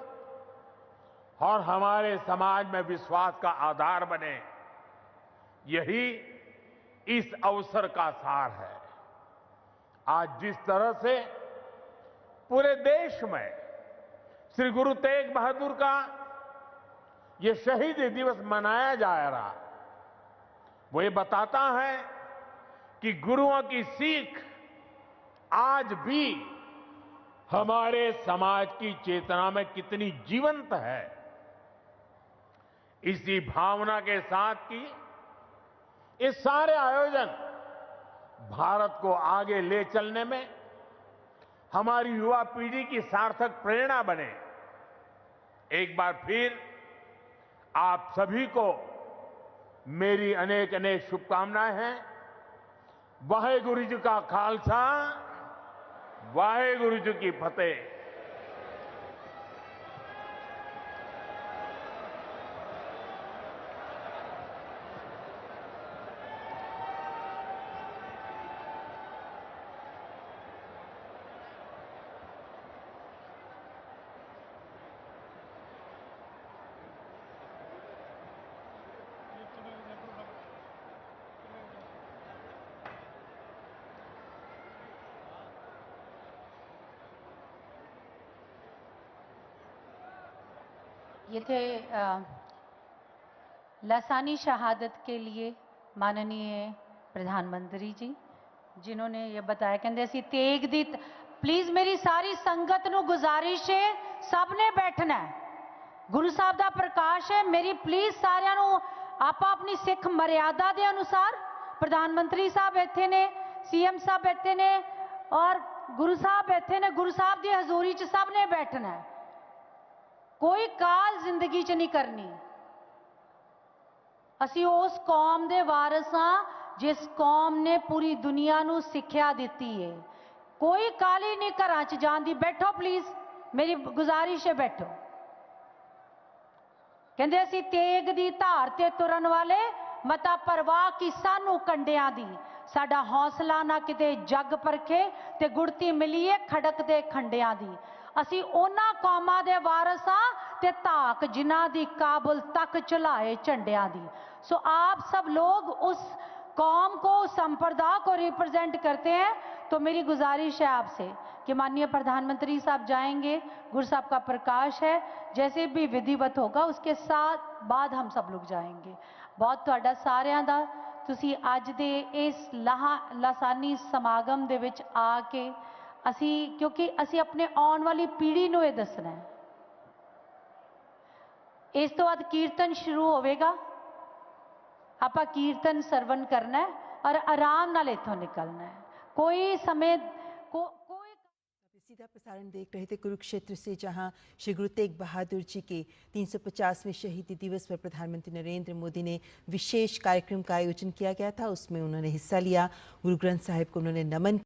और हमारे समाज में विश्वास का आधार बने, यही इस अवसर का सार है। आज जिस तरह से पूरे देश में श्री गुरु तेग बहादुर का ये शहीदी दिवस मनाया जा रहा, वो ये बताता है कि गुरुओं की सीख आज भी हमारे समाज की चेतना में कितनी जीवंत है। इसी भावना के साथ की ये सारे आयोजन भारत को आगे ले चलने में हमारी युवा पीढ़ी की सार्थक प्रेरणा बने। एक बार फिर आप सभी को मेरी अनेक अनेक शुभकामनाएं हैं। वाहेगुरु जी का खालसा, वाहेगुरु जी की फतेह। ये थे लासानी शहादत के लिए माननीय प्रधानमंत्री जी, जिन्होंने ये बताया कहते असी तेग दी। प्लीज मेरी सारी संगत नू गुजारिश है, सब ने बैठना है, गुरु साहब का प्रकाश है। मेरी प्लीज सारिਆਂ ਨੂੰ आप अपनी सिख मर्यादा के अनुसार, प्रधानमंत्री साहब इत्थे ने, सीएम साहब इत्थे ने और गुरु साहब इत्थे ने, गुरु साहब की हजूरी च सब ने बैठना है। कोई काल जिंदगी च नहीं करनी। असी उस कौम दे वारिस हां जिस कौम ने पूरी दुनिया नू सिक्ख्या दिती है। कोई काली नहीं घरां च जाण दी। बैठो प्लीज, मेरी गुजारिश है बैठो। कहंदे असी तेग दी धार ते तुरन वाले, मता परवाह की सानू कंडियां दी। साडा हौसला ना किते जग परखे ते गुड़ती मिली है खड़क दे खंडियां दी। असी उन्हां कौमां दे वारिस हां ते धाक जिन्हां दी काबुल तक चलाए झंडियां दी। सो आप सब लोग उस कौम को, संप्रदाय को रिप्रेजेंट करते हैं। तो मेरी गुजारिश है आपसे कि माननीय प्रधानमंत्री साहब जाएंगे, गुरु साहब का प्रकाश है, जैसे भी विधिवत होगा उसके साथ बाद हम सब लोग जाएंगे। बहुत तुहाडा सारिਆਂ ਦਾ ਤੁਸੀਂ ਅੱਜ ਦੇ ਇਸ ਲਾਸਾਨੀ ਸਮਾਗਮ ਦੇ ਵਿੱਚ ਆ ਕੇ ਅਸੀਂ, क्योंकि ਅਸੀਂ अपने आने वाली पीढ़ी ਨੂੰ ਇਹ ਦੱਸਣਾ ਹੈ। ਇਸ ਤੋਂ ਬਾਅਦ ਕੀਰਤਨ शुरू ਹੋਵੇਗਾ। ਆਪਾਂ ਕੀਰਤਨ ਸਰਵਣ करना है और आराम नाल इत्थों निकलना है। कोई समय सीधा प्रसारण देख रहे थे कुरुक्षेत्र से, जहां श्री गुरु तेग बहादुर जी के 350वें शहीदी दिवस पर प्रधानमंत्री नरेंद्र मोदी ने विशेष कार्यक्रम का आयोजन किया गया था। उसमें उन्होंने हिस्सा लिया, गुरु ग्रंथ साहिब को उन्होंने नमन